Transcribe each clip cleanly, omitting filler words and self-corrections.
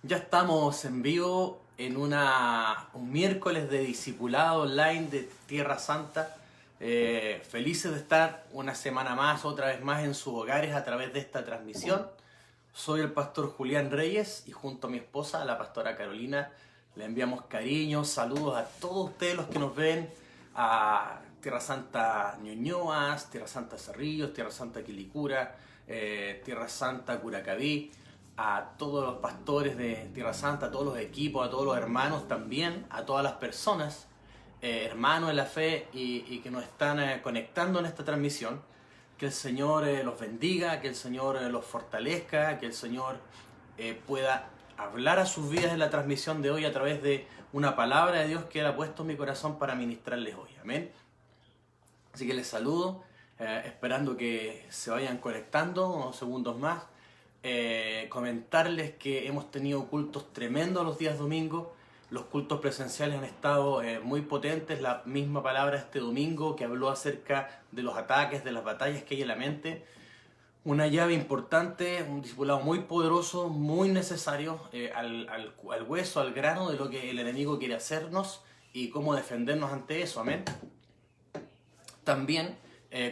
Ya estamos en vivo en un miércoles de discipulado online de Tierra Santa. Felices de estar una semana más, otra vez más en sus hogares a través de esta transmisión. Soy el pastor Julián Reyes y junto a mi esposa, la pastora Carolina, le enviamos cariños, saludos a todos ustedes los que nos ven, a Tierra Santa Ñuñoas, Tierra Santa Cerrillos, Tierra Santa Quilicura, Tierra Santa Curacaví, a todos los pastores de Tierra Santa, a todos los equipos, a todos los hermanos también, a todas las personas, hermanos en la fe y que nos están conectando en esta transmisión. Que el Señor los bendiga, que el Señor los fortalezca, que el Señor pueda hablar a sus vidas en la transmisión de hoy a través de una palabra de Dios que Él ha puesto en mi corazón para ministrarles hoy. Amén. Así que les saludo, esperando que se vayan conectando unos segundos más. Comentarles que hemos tenido cultos tremendos los días domingos. Los cultos presenciales han estado muy potentes. La misma palabra este domingo que habló acerca de los ataques, de las batallas que hay en la mente. Una llave importante, un discipulado muy poderoso, muy necesario al hueso, al grano de lo que el enemigo quiere hacernos y cómo defendernos ante eso. Amén. También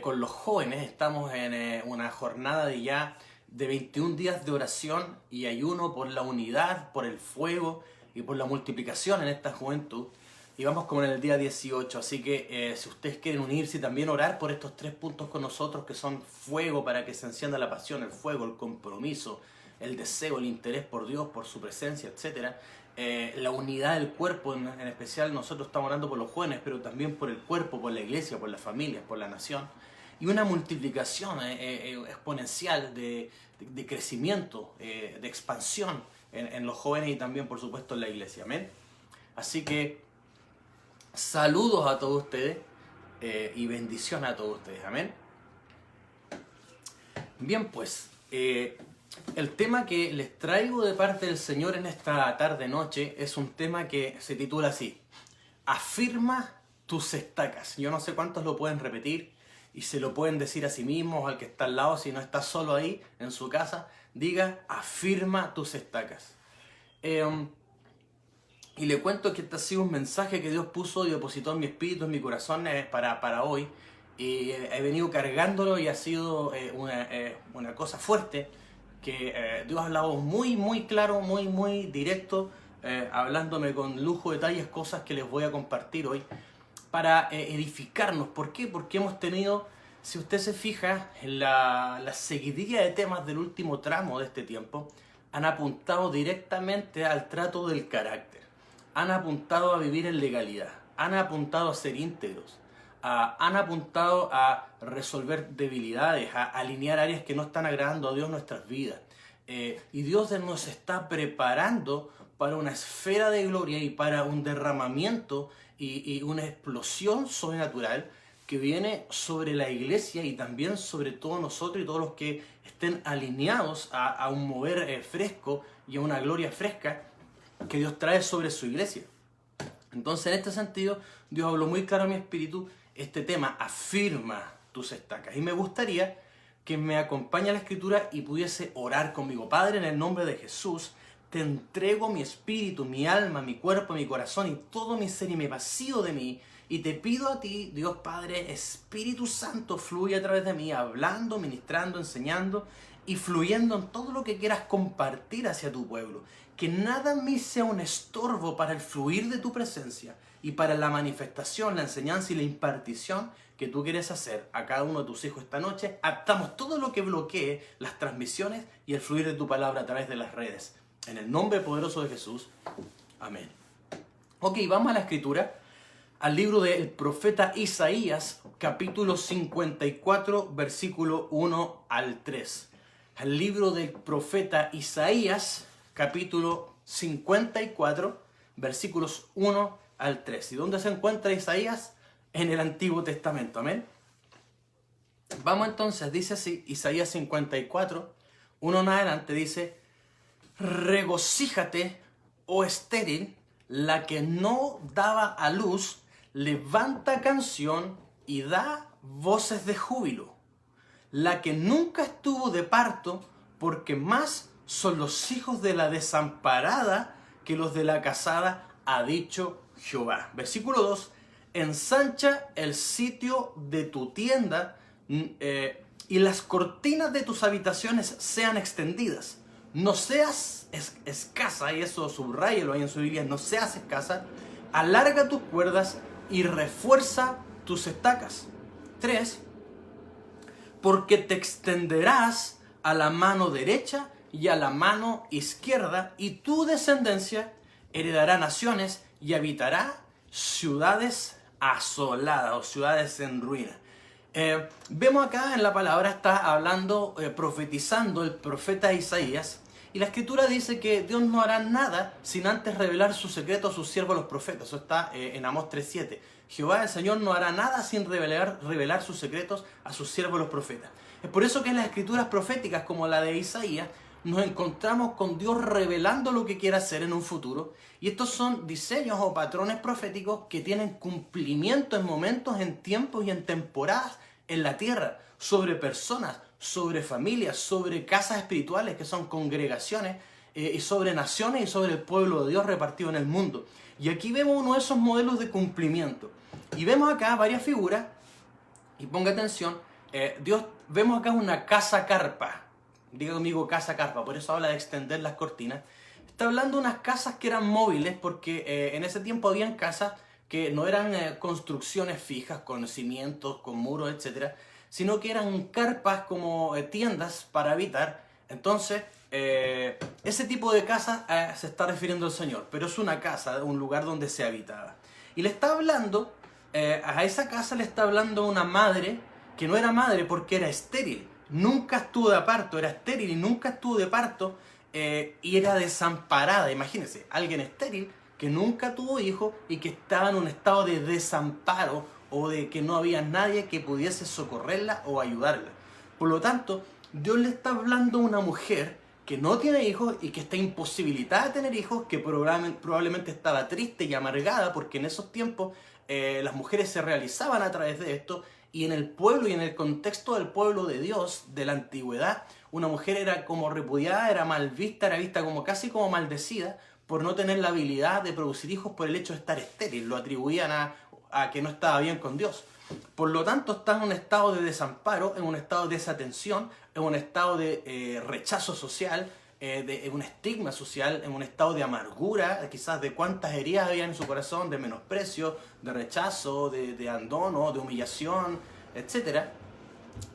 con los jóvenes estamos en una jornada de 21 días de oración y ayuno por la unidad, por el fuego y por la multiplicación en esta juventud. Y vamos como en el día 18, así que si ustedes quieren unirse y también orar por estos 3 puntos con nosotros, que son fuego para que se encienda la pasión, el fuego, el compromiso, el deseo, el interés por Dios, por su presencia, etc. La unidad del cuerpo, en especial nosotros estamos orando por los jóvenes, pero también por el cuerpo, por la iglesia, por la familia, por la nación. Y una multiplicación exponencial de crecimiento, de expansión en los jóvenes y también, por supuesto, en la iglesia. Amén. Así que saludos a todos ustedes y bendición a todos ustedes. Amén. Bien, pues, el tema que les traigo de parte del Señor en esta tarde-noche es un tema que se titula así: Afirma tus estacas. Yo no sé cuántos lo pueden repetir y se lo pueden decir a sí mismos o al que está al lado, si no está solo ahí en su casa, diga: afirma tus estacas. Y le cuento que este ha sido un mensaje que Dios puso y depositó en mi espíritu, en mi corazón para hoy. Y he venido cargándolo y ha sido una cosa fuerte que Dios ha hablado muy claro, muy directo, hablándome con lujo de detalles, cosas que les voy a compartir hoy para edificarnos. ¿Por qué? Porque hemos tenido, si usted se fija, en la seguidilla de temas del último tramo de este tiempo, han apuntado directamente al trato del carácter, han apuntado a vivir en legalidad, han apuntado a ser íntegros, han apuntado a resolver debilidades, a alinear áreas que no están agradando a Dios en nuestras vidas. Y Dios nos está preparando para una esfera de gloria y para un derramamiento y una explosión sobrenatural que viene sobre la iglesia y también sobre todos nosotros y todos los que estén alineados a un mover fresco y a una gloria fresca que Dios trae sobre su iglesia. Entonces, en este sentido, Dios habló muy claro a mi espíritu este tema: afirma tus estacas. Y me gustaría que me acompañe a la escritura y pudiese orar conmigo. Padre, en el nombre de Jesús, te entrego mi espíritu, mi alma, mi cuerpo, mi corazón y todo mi ser, y me vacío de mí. Y te pido a ti, Dios Padre, Espíritu Santo, fluye a través de mí, hablando, ministrando, enseñando y fluyendo en todo lo que quieras compartir hacia tu pueblo. Que nada en mí sea un estorbo para el fluir de tu presencia y para la manifestación, la enseñanza y la impartición que tú quieres hacer a cada uno de tus hijos esta noche. Atamos todo lo que bloquee las transmisiones y el fluir de tu palabra a través de las redes. En el nombre poderoso de Jesús. Amén. Ok, vamos a la escritura. Al libro del profeta Isaías, capítulo 54, versículo 1 al 3. Al libro del profeta Isaías, capítulo 54, versículos 1 al 3. ¿Y dónde se encuentra Isaías? En el Antiguo Testamento. Amén. Vamos entonces, dice así, Isaías 54, 1 en adelante, dice: regocíjate, oh estéril, la que no daba a luz, levanta canción y da voces de júbilo. La que nunca estuvo de parto, porque más son los hijos de la desamparada que los de la casada, ha dicho Jehová. Versículo 2. Ensancha el sitio de tu tienda y las cortinas de tus habitaciones sean extendidas. No seas escasa, y eso subráyelo ahí en su Biblia, no seas escasa. Alarga tus cuerdas y refuerza tus estacas. 3. Porque te extenderás a la mano derecha y a la mano izquierda, y tu descendencia heredará naciones y habitará ciudades asoladas o ciudades en ruina. Vemos acá en la palabra, está hablando, profetizando el profeta Isaías, y la escritura dice que Dios no hará nada sin antes revelar su secreto a sus siervos los profetas. Eso está en Amós 3:7. Jehová el Señor no hará nada sin revelar sus secretos a sus siervos los profetas. Es por eso que en las escrituras proféticas como la de Isaías nos encontramos con Dios revelando lo que quiere hacer en un futuro, y estos son diseños o patrones proféticos que tienen cumplimiento en momentos, en tiempos y en temporadas en la tierra, sobre personas, sobre familias, sobre casas espirituales que son congregaciones, y sobre naciones y sobre el pueblo de Dios repartido en el mundo. Y aquí vemos uno de esos modelos de cumplimiento. Y vemos acá varias figuras, y ponga atención, vemos acá una casa carpa. Diga conmigo casa carpa, por eso habla de extender las cortinas. Está hablando de unas casas que eran móviles, porque en ese tiempo habían casas que no eran construcciones fijas, con cimientos, con muros, etc., sino que eran carpas como tiendas para habitar. Entonces, ese tipo de casas se está refiriendo al Señor, pero es una casa, un lugar donde se habitaba. Y le está hablando, a esa casa le está hablando una madre, que no era madre porque era estéril. Nunca estuvo de parto, era estéril y nunca estuvo de parto, y era desamparada. Imagínense, alguien estéril que nunca tuvo hijos y que estaba en un estado de desamparo, o de que no había nadie que pudiese socorrerla o ayudarla. Por lo tanto, Dios le está hablando a una mujer que no tiene hijos y que está imposibilitada de tener hijos, que probablemente estaba triste y amargada, porque en esos tiempos las mujeres se realizaban a través de esto. Y en el pueblo y en el contexto del pueblo de Dios de la antigüedad, una mujer era como repudiada, era mal vista, era vista como casi como maldecida por no tener la habilidad de producir hijos por el hecho de estar estéril. Lo atribuían a que no estaba bien con Dios. Por lo tanto, está en un estado de desamparo, en un estado de desatención, en un estado de rechazo social, en un estigma social, en un estado de amargura, quizás de cuántas heridas había en su corazón, de menosprecio, de rechazo, de abandono, de humillación, etc.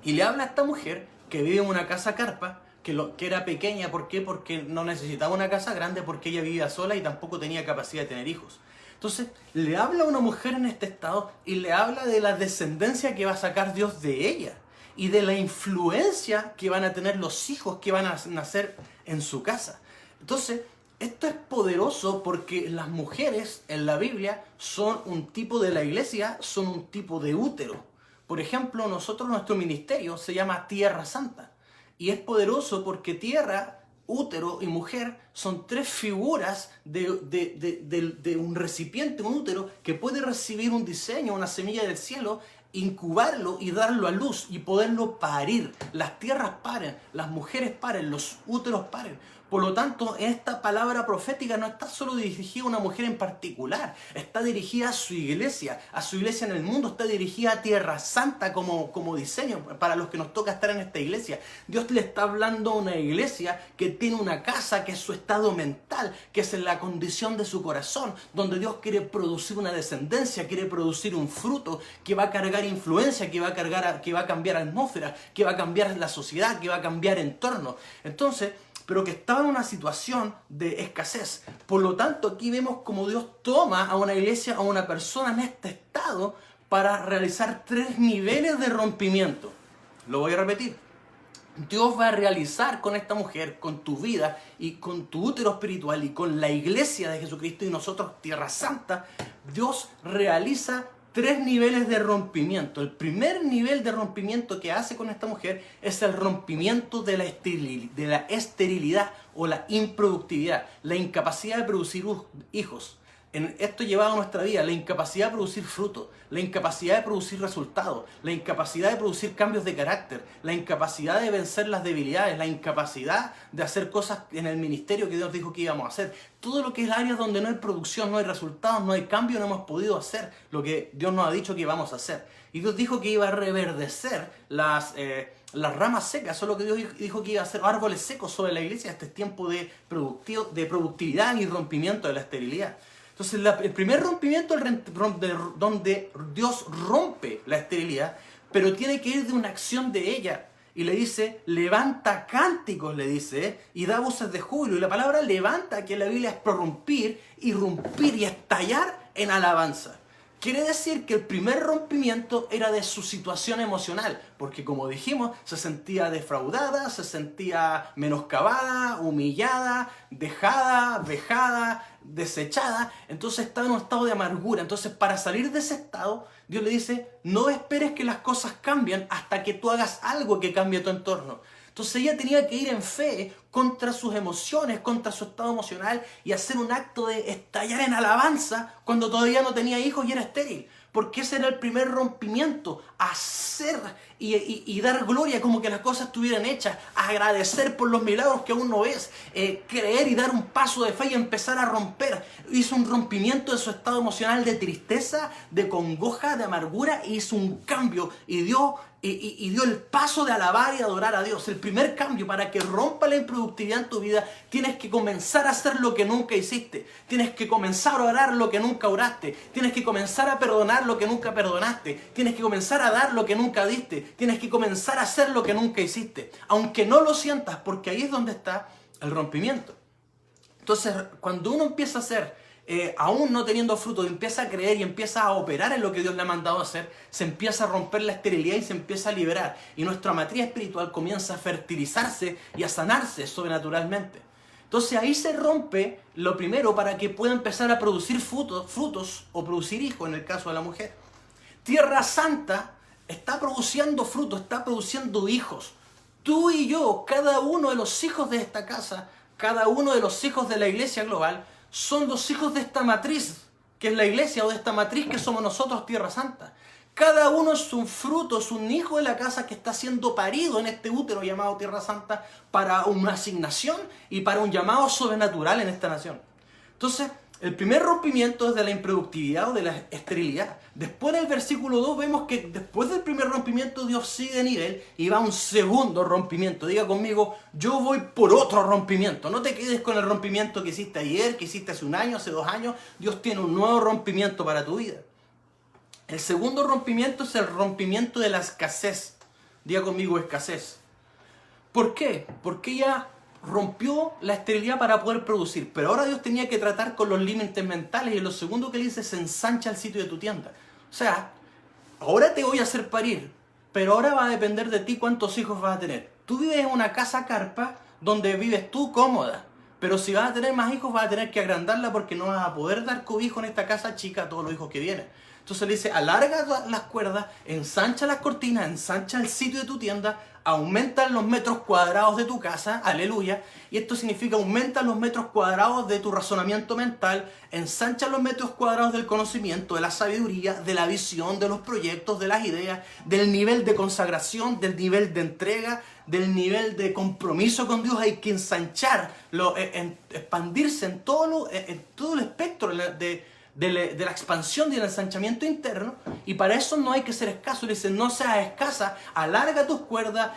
Y le habla a esta mujer que vive en una casa carpa, que era pequeña. ¿Por qué? Porque no necesitaba una casa grande, porque ella vivía sola y tampoco tenía capacidad de tener hijos. Entonces, le habla a una mujer en este estado y le habla de la descendencia que va a sacar Dios de ella y de la influencia que van a tener los hijos que van a nacer en su casa. Entonces, esto es poderoso porque las mujeres en la Biblia son un tipo de la iglesia, son un tipo de útero. Por ejemplo, nuestro ministerio se llama Tierra Santa. Y es poderoso porque tierra, útero y mujer son tres figuras de un recipiente, un útero, que puede recibir un diseño, una semilla del cielo, incubarlo y darlo a luz y poderlo parir. Las tierras paren, las mujeres paren, los úteros paren. Por lo tanto, esta palabra profética no está solo dirigida a una mujer en particular, está dirigida a su iglesia en el mundo, está dirigida a Tierra Santa como diseño para los que nos toca estar en esta iglesia. Dios le está hablando a una iglesia que tiene una casa, que es su estado mental, que es la condición de su corazón, donde Dios quiere producir una descendencia, quiere producir un fruto que va a cargar influencia, que va a cambiar atmósfera, que va a cambiar la sociedad, que va a cambiar entorno. Entonces, pero que estaba en una situación de escasez. Por lo tanto, aquí vemos cómo Dios toma a una iglesia, a una persona en este estado, para realizar 3 niveles de rompimiento. Lo voy a repetir. Dios va a realizar con esta mujer, con tu vida y con tu útero espiritual y con la iglesia de Jesucristo y nosotros, Tierra Santa, Dios realiza 3 niveles de rompimiento. El primer nivel de rompimiento que hace con esta mujer es el rompimiento de la esterilidad o la improductividad, la incapacidad de producir hijos. en esto llevado a nuestra vida, la incapacidad de producir fruto, la incapacidad de producir resultados, la incapacidad de producir cambios de carácter, la incapacidad de vencer las debilidades, la incapacidad de hacer cosas en el ministerio que Dios dijo que íbamos a hacer. Todo lo que es áreas donde no hay producción, no hay resultados, no hay cambio, no hemos podido hacer lo que Dios nos ha dicho que íbamos a hacer. Y Dios dijo que iba a reverdecer las ramas secas, eso es lo que Dios dijo que iba a hacer árboles secos sobre la iglesia. Este es tiempo de productividad y rompimiento de la esterilidad. Entonces el primer rompimiento es donde Dios rompe la esterilidad, pero tiene que ir de una acción de ella. Y le dice, levanta cánticos, le dice, y da voces de júbilo. Y la palabra levanta, que en la Biblia es prorrumpir, irrumpir y estallar en alabanza. Quiere decir que el primer rompimiento era de su situación emocional, porque como dijimos, se sentía defraudada, se sentía menoscabada, humillada, dejada, vejada, desechada, entonces estaba en un estado de amargura. Entonces, para salir de ese estado, Dios le dice, no esperes que las cosas cambien hasta que tú hagas algo que cambie tu entorno. Entonces ella tenía que ir en fe contra sus emociones, contra su estado emocional y hacer un acto de estallar en alabanza cuando todavía no tenía hijos y era estéril. Porque ese era el primer rompimiento, hacer y dar gloria como que las cosas estuvieran hechas, agradecer por los milagros que aún no ves, creer y dar un paso de fe y empezar a romper. Hizo un rompimiento de su estado emocional de tristeza, de congoja, de amargura, e hizo un cambio y dio el paso de alabar y adorar a Dios. El primer cambio para que rompa la improductividad en tu vida, tienes que comenzar a hacer lo que nunca hiciste. Tienes que comenzar a orar lo que nunca oraste. Tienes que comenzar a perdonar lo que nunca perdonaste. Tienes que comenzar a dar lo que nunca diste. Tienes que comenzar a hacer lo que nunca hiciste. Aunque no lo sientas, porque ahí es donde está el rompimiento. Entonces, cuando uno empieza a hacer aún no teniendo fruto, empieza a creer y empieza a operar en lo que Dios le ha mandado a hacer, se empieza a romper la esterilidad y se empieza a liberar. Y nuestra matriz espiritual comienza a fertilizarse y a sanarse sobrenaturalmente. Entonces ahí se rompe lo primero para que pueda empezar a producir frutos o producir hijos en el caso de la mujer. Tierra Santa está produciendo frutos, está produciendo hijos. Tú y yo, cada uno de los hijos de esta casa, cada uno de los hijos de la iglesia global, son los hijos de esta matriz, que es la iglesia, o de esta matriz que somos nosotros, Tierra Santa. Cada uno es un fruto, es un hijo de la casa que está siendo parido en este útero llamado Tierra Santa para una asignación y para un llamado sobrenatural en esta nación. Entonces, el primer rompimiento es de la improductividad o de la esterilidad. Después en el versículo 2 vemos que después del primer rompimiento Dios sigue de nivel y va a un segundo rompimiento. Diga conmigo, yo voy por otro rompimiento. No te quedes con el rompimiento que hiciste ayer, que hiciste hace un año, hace 2 años. Dios tiene un nuevo rompimiento para tu vida. El segundo rompimiento es el rompimiento de la escasez. Diga conmigo, escasez. ¿Por qué? Porque ella rompió la esterilidad para poder producir, pero ahora Dios tenía que tratar con los límites mentales, y lo segundo que le dice es: ensancha el sitio de tu tienda. O sea, ahora te voy a hacer parir, pero ahora va a depender de ti cuántos hijos vas a tener. Tú vives en una casa carpa donde vives tú cómoda, pero si vas a tener más hijos vas a tener que agrandarla, porque no vas a poder dar cobijo en esta casa chica a todos los hijos que vienen. Entonces le dice: alarga las cuerdas, ensancha las cortinas, ensancha el sitio de tu tienda, aumenta los metros cuadrados de tu casa, aleluya. Y esto significa: aumenta los metros cuadrados de tu razonamiento mental, ensancha los metros cuadrados del conocimiento, de la sabiduría, de la visión, de los proyectos, de las ideas, del nivel de consagración, del nivel de entrega, del nivel de compromiso con Dios. Hay que ensancharlo, expandirse en todo el espectro de la expansión y el ensanchamiento interno, y para eso no hay que ser escaso. Le dice: no seas escasa, alarga tus cuerdas,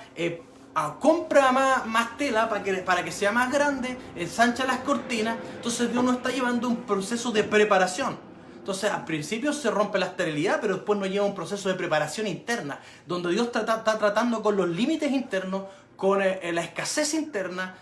compra más tela para que sea más grande, ensancha las cortinas. Entonces Dios nos está llevando un proceso de preparación. Entonces al principio se rompe la esterilidad, pero después nos lleva un proceso de preparación interna, donde Dios está tratando con los límites internos, con la escasez interna,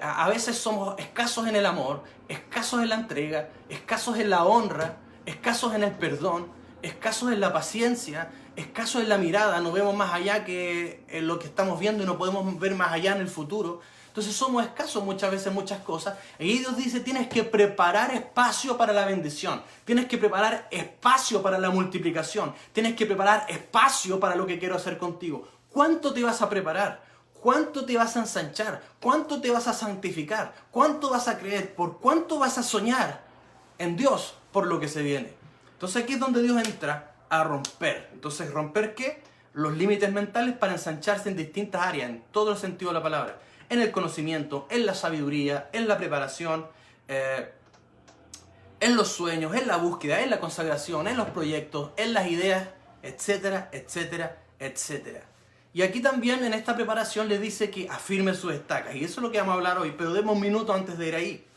a veces somos escasos en el amor, escasos en la entrega, escasos en la honra, escasos en el perdón, escasos en la paciencia, escasos en la mirada. No vemos más allá que en lo que estamos viendo y no podemos ver más allá en el futuro. Entonces somos escasos muchas veces en muchas cosas. Y Dios dice: tienes que preparar espacio para la bendición, tienes que preparar espacio para la multiplicación, tienes que preparar espacio para lo que quiero hacer contigo. ¿Cuánto te vas a preparar? ¿Cuánto te vas a ensanchar? ¿Cuánto te vas a santificar? ¿Cuánto vas a creer? ¿Por cuánto vas a soñar? en Dios por lo que se viene. Entonces aquí es donde Dios entra a romper. Entonces, ¿romper qué? Los límites mentales para ensancharse en distintas áreas, en todo el sentido de la palabra. En el conocimiento, en la sabiduría, en la preparación, en los sueños, en la búsqueda, en la consagración, en los proyectos, en las ideas, etcétera, etcétera, etcétera. Y aquí también en esta preparación le dice que afirme sus estacas. Y eso es lo que vamos a hablar hoy, pero demos un minuto antes de ir ahí.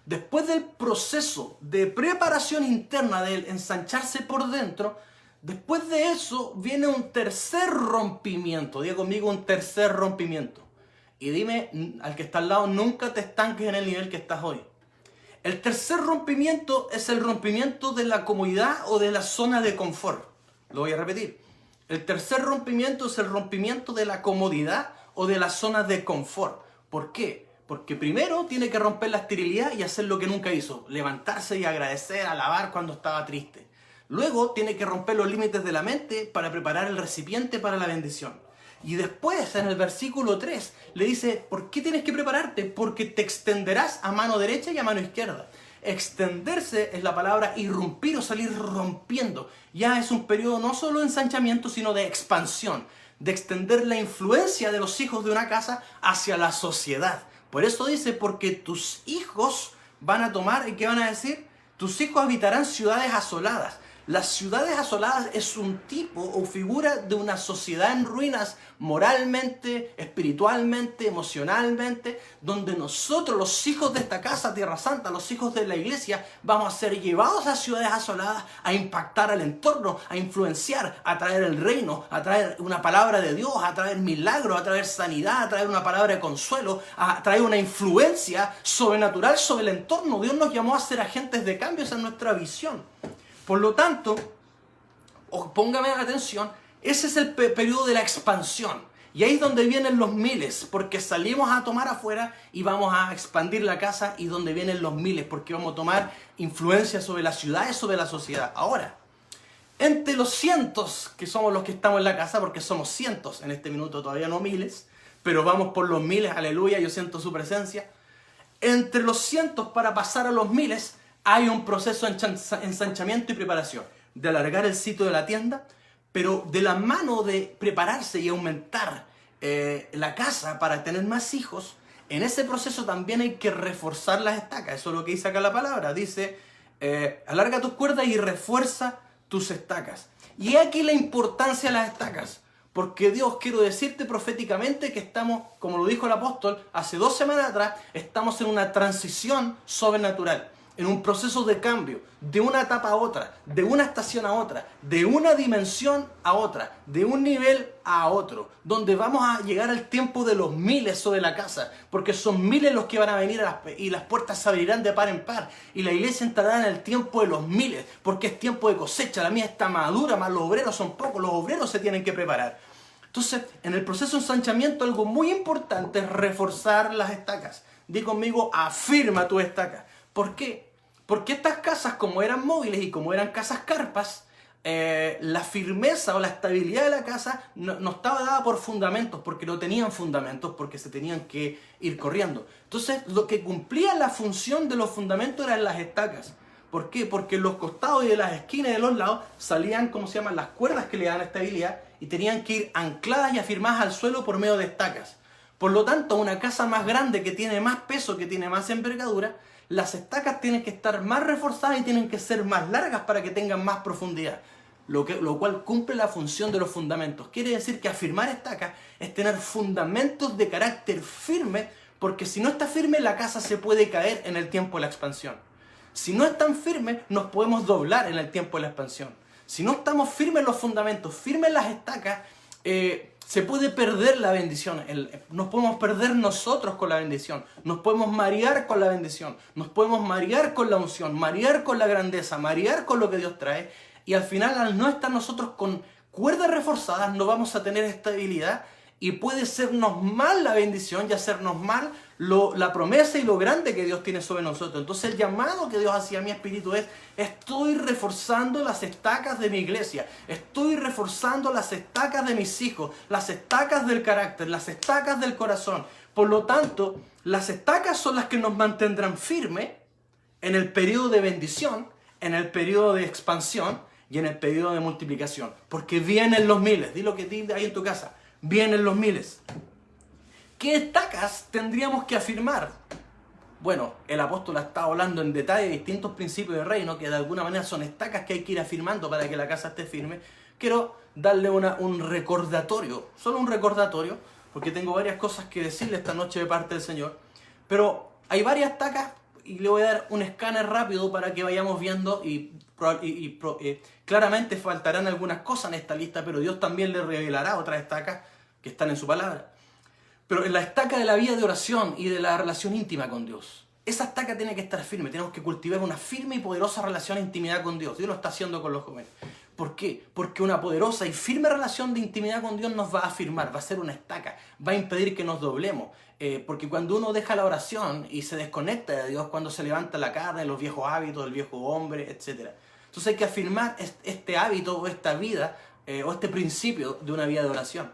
Después del proceso de preparación interna, del ensancharse por dentro, después de eso viene un tercer rompimiento. Diga conmigo, un tercer rompimiento. Y dime al que está al lado, nunca te estanques en el nivel que estás hoy. El tercer rompimiento es el rompimiento de la comodidad o de la zona de confort. Lo voy a repetir. El tercer rompimiento es el rompimiento de la comodidad o de la zona de confort. ¿Por qué? Porque primero tiene que romper la esterilidad y hacer lo que nunca hizo. Levantarse y agradecer, alabar cuando estaba triste. Luego tiene que romper los límites de la mente para preparar el recipiente para la bendición. Y después, en el versículo 3, le dice, ¿por qué tienes que prepararte? Porque te extenderás a mano derecha y a mano izquierda. Extenderse es la palabra irrumpir o salir rompiendo. Ya es un periodo no solo de ensanchamiento, sino de expansión. De extender la influencia de los hijos de una casa hacia la sociedad. Por eso dice, porque tus hijos van a tomar, ¿y qué van a decir? Tus hijos habitarán ciudades asoladas. Las ciudades asoladas es un tipo o figura de una sociedad en ruinas moralmente, espiritualmente, emocionalmente, donde nosotros, los hijos de esta casa, Tierra Santa, los hijos de la iglesia, vamos a ser llevados a ciudades asoladas a impactar al entorno, a influenciar, a traer el reino, a traer una palabra de Dios, a traer milagros, a traer sanidad, a traer una palabra de consuelo, a traer una influencia sobrenatural sobre el entorno. Dios nos llamó a ser agentes de cambios en nuestra visión. Por lo tanto, póngame atención, ese es el periodo de la expansión. Y ahí es donde vienen los miles, porque salimos a tomar afuera y vamos a expandir la casa, y donde vienen los miles, porque vamos a tomar influencia sobre las ciudades, sobre la sociedad. Ahora, entre los cientos, que somos los que estamos en la casa, porque somos cientos en este minuto, todavía no miles, pero vamos por los miles, aleluya, yo siento su presencia. Entre los cientos para pasar a los miles, hay un proceso de ensanchamiento y preparación, de alargar el sitio de la tienda, pero de la mano de prepararse y aumentar la casa para tener más hijos, en ese proceso también hay que reforzar las estacas. Eso es lo que dice acá la palabra. Dice, alarga tus cuerdas y refuerza tus estacas. Y aquí la importancia de las estacas, porque Dios, quiero decirte proféticamente que estamos, como lo dijo el apóstol, hace 2 semanas atrás, estamos en una transición sobrenatural. En un proceso de cambio, de una etapa a otra, de una estación a otra, de una dimensión a otra, de un nivel a otro, donde vamos a llegar al tiempo de los miles sobre la casa, porque son miles los que van a venir y las puertas se abrirán de par en par, y la iglesia entrará en el tiempo de los miles, porque es tiempo de cosecha. La mía está madura, más los obreros son pocos, los obreros se tienen que preparar. Entonces, en el proceso de ensanchamiento, algo muy importante es reforzar las estacas. Di conmigo, afirma tu estaca. ¿Por qué? Porque estas casas, como eran móviles y como eran casas carpas, la firmeza o la estabilidad de la casa no estaba dada por fundamentos, porque no tenían fundamentos, porque se tenían que ir corriendo. Entonces, lo que cumplía la función de los fundamentos eran las estacas. ¿Por qué? Porque en los costados y de las esquinas y de los lados salían, ¿cómo se llaman?, las cuerdas que le dan estabilidad, y tenían que ir ancladas y afirmadas al suelo por medio de estacas. Por lo tanto, una casa más grande, que tiene más peso, que tiene más envergadura, las estacas tienen que estar más reforzadas y tienen que ser más largas para que tengan más profundidad, lo cual cumple la función de los fundamentos. Quiere decir que afirmar estacas es tener fundamentos de carácter firme, porque si no está firme, la casa se puede caer en el tiempo de la expansión. Si no están firmes, nos podemos doblar en el tiempo de la expansión. Si no estamos firmes los fundamentos, firmes las estacas, se puede perder la bendición. Nos podemos perder nosotros con la bendición. Nos podemos marear con la bendición. Nos podemos marear con la unción, marear con la grandeza, marear con lo que Dios trae. Y al final, al no estar nosotros con cuerdas reforzadas, no vamos a tener estabilidad. Y puede sernos mal la bendición y hacernos mal la promesa y lo grande que Dios tiene sobre nosotros. Entonces el llamado que Dios hacía a mi espíritu es: estoy reforzando las estacas de mi iglesia, estoy reforzando las estacas de mis hijos, las estacas del carácter, las estacas del corazón. Por lo tanto, las estacas son las que nos mantendrán firmes en el periodo de bendición, en el periodo de expansión y en el periodo de multiplicación. Porque vienen los miles. Di lo que di ahí en tu casa. Vienen los miles. ¿Qué estacas tendríamos que afirmar? Bueno, el apóstol ha estado hablando en detalle de distintos principios de reino que de alguna manera son estacas que hay que ir afirmando para que la casa esté firme. Quiero darle un recordatorio, solo un recordatorio, porque tengo varias cosas que decirle esta noche de parte del Señor. Pero hay varias estacas y le voy a dar un escáner rápido para que vayamos viendo y claramente faltarán algunas cosas en esta lista, pero Dios también le revelará otras estacas que están en su palabra. Pero en la estaca de la vida de oración y de la relación íntima con Dios, esa estaca tiene que estar firme. Tenemos que cultivar una firme y poderosa relación de intimidad con Dios. Dios lo está haciendo con los jóvenes. ¿Por qué? Porque una poderosa y firme relación de intimidad con Dios nos va a afirmar, va a ser una estaca, va a impedir que nos doblemos. Porque cuando uno deja la oración y se desconecta de Dios, cuando se levanta la carne, los viejos hábitos, el viejo hombre, etc. Entonces hay que afirmar este hábito o esta vida o este principio de una vida de oración.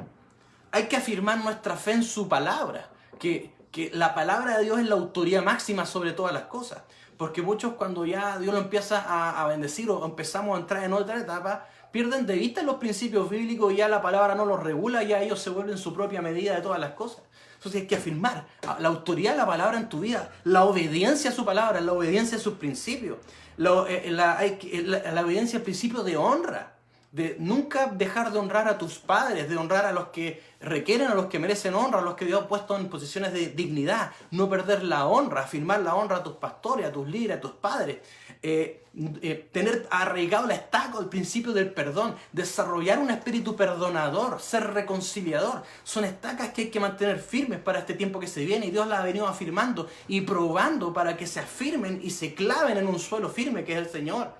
Hay que afirmar nuestra fe en su palabra, que la palabra de Dios es la autoría máxima sobre todas las cosas. Porque muchos cuando ya Dios lo empieza a bendecir o empezamos a entrar en otra etapa, pierden de vista los principios bíblicos y ya la palabra no los regula, ya ellos se vuelven su propia medida de todas las cosas. Entonces hay que afirmar la autoridad de la palabra en tu vida, la obediencia a su palabra, la obediencia a sus principios, la obediencia al principio de honra. De nunca dejar de honrar a tus padres, de honrar a los que requieren, a los que merecen honra, a los que Dios ha puesto en posiciones de dignidad, no perder la honra, afirmar la honra a tus pastores, a tus líderes, a tus padres, tener arraigado la estaca, el principio del perdón, desarrollar un espíritu perdonador, ser reconciliador, son estacas que hay que mantener firmes para este tiempo que se viene y Dios las ha venido afirmando y probando para que se afirmen y se claven en un suelo firme que es el Señor.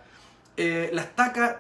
La estaca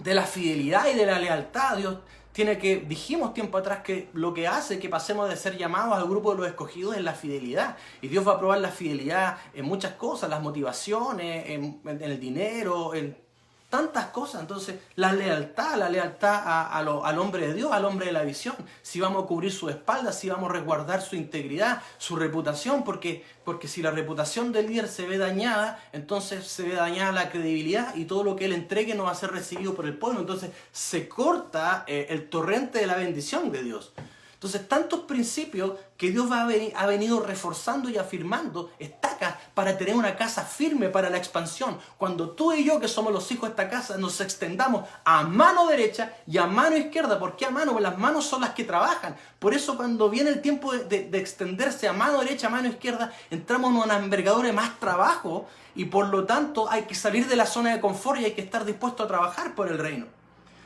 de la fidelidad y de la lealtad. Dios tiene que, dijimos tiempo atrás que lo que hace que pasemos de ser llamados al grupo de los escogidos es la fidelidad. Y Dios va a probar la fidelidad en muchas cosas, las motivaciones, en el dinero, en tantas cosas. Entonces, la lealtad al hombre de Dios, al hombre de la visión. Si vamos a cubrir su espalda, si vamos a resguardar su integridad, su reputación, porque si la reputación del líder se ve dañada, entonces se ve dañada la credibilidad y todo lo que él entregue no va a ser recibido por el pueblo. Entonces, se corta el torrente de la bendición de Dios. Entonces, tantos principios que Dios ha venido reforzando y afirmando estacas para tener una casa firme para la expansión. Cuando tú y yo, que somos los hijos de esta casa, nos extendamos a mano derecha y a mano izquierda. ¿Por qué a mano? Porque las manos son las que trabajan. Por eso cuando viene el tiempo de extenderse a mano derecha, a mano izquierda, entramos en una envergadura de más trabajo y por lo tanto hay que salir de la zona de confort y hay que estar dispuesto a trabajar por el reino.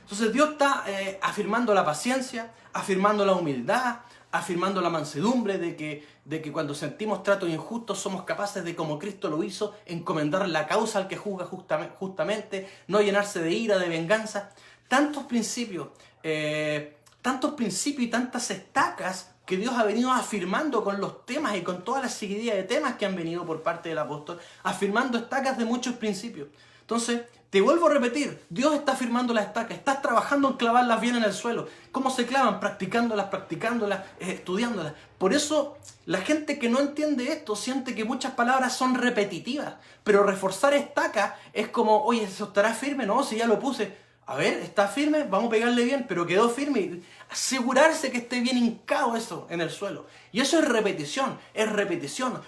Entonces Dios está afirmando la paciencia, afirmando la humildad, afirmando la mansedumbre de que cuando sentimos tratos injustos somos capaces de, como Cristo lo hizo, encomendar la causa al que juzga justamente, no llenarse de ira, de venganza. Tantos principios y tantas estacas que Dios ha venido afirmando con los temas y con toda la seguidilla de temas que han venido por parte del apóstol, afirmando estacas de muchos principios. Entonces, te vuelvo a repetir, Dios está afirmando las estacas, estás trabajando en clavarlas bien en el suelo. ¿Cómo se clavan? Practicándolas, estudiándolas. Por eso, la gente que no entiende esto siente que muchas palabras son repetitivas. Pero reforzar estacas es como, oye, ¿eso estará firme? No, si ya lo puse. A ver, ¿está firme? Vamos a pegarle bien, pero quedó firme. Asegurarse que esté bien hincado eso en el suelo. Y eso es repetición,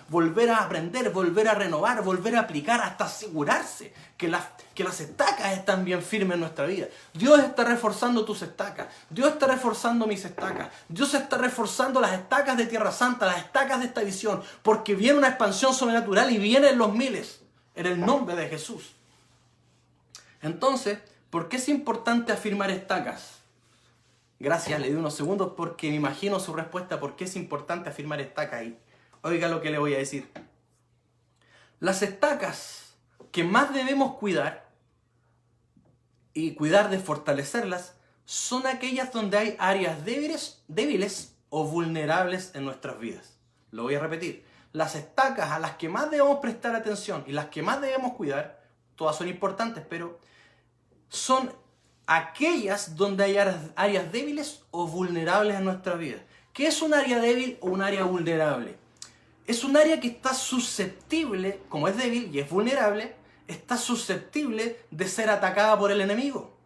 volver a aprender, volver a renovar, volver a aplicar hasta asegurarse que las estacas están bien firmes en nuestra vida. Dios está reforzando tus estacas, Dios está reforzando mis estacas, Dios está reforzando las estacas de Tierra Santa, las estacas de esta visión, porque viene una expansión sobrenatural y vienen los miles, en el nombre de Jesús. Entonces, ¿por qué es importante afirmar estacas? Gracias, le di unos segundos porque me imagino su respuesta. ¿Por qué es importante afirmar estacas? Y oiga lo que le voy a decir. Las estacas que más debemos cuidar y cuidar de fortalecerlas son aquellas donde hay áreas débiles o vulnerables en nuestras vidas. Lo voy a repetir. Las estacas a las que más debemos prestar atención y las que más debemos cuidar, todas son importantes, pero son aquellas donde hay áreas débiles o vulnerables en nuestra vida. ¿Qué es un área débil o un área vulnerable? es un área que está susceptible, como es débil y es vulnerable, está susceptible de ser atacada por el enemigo.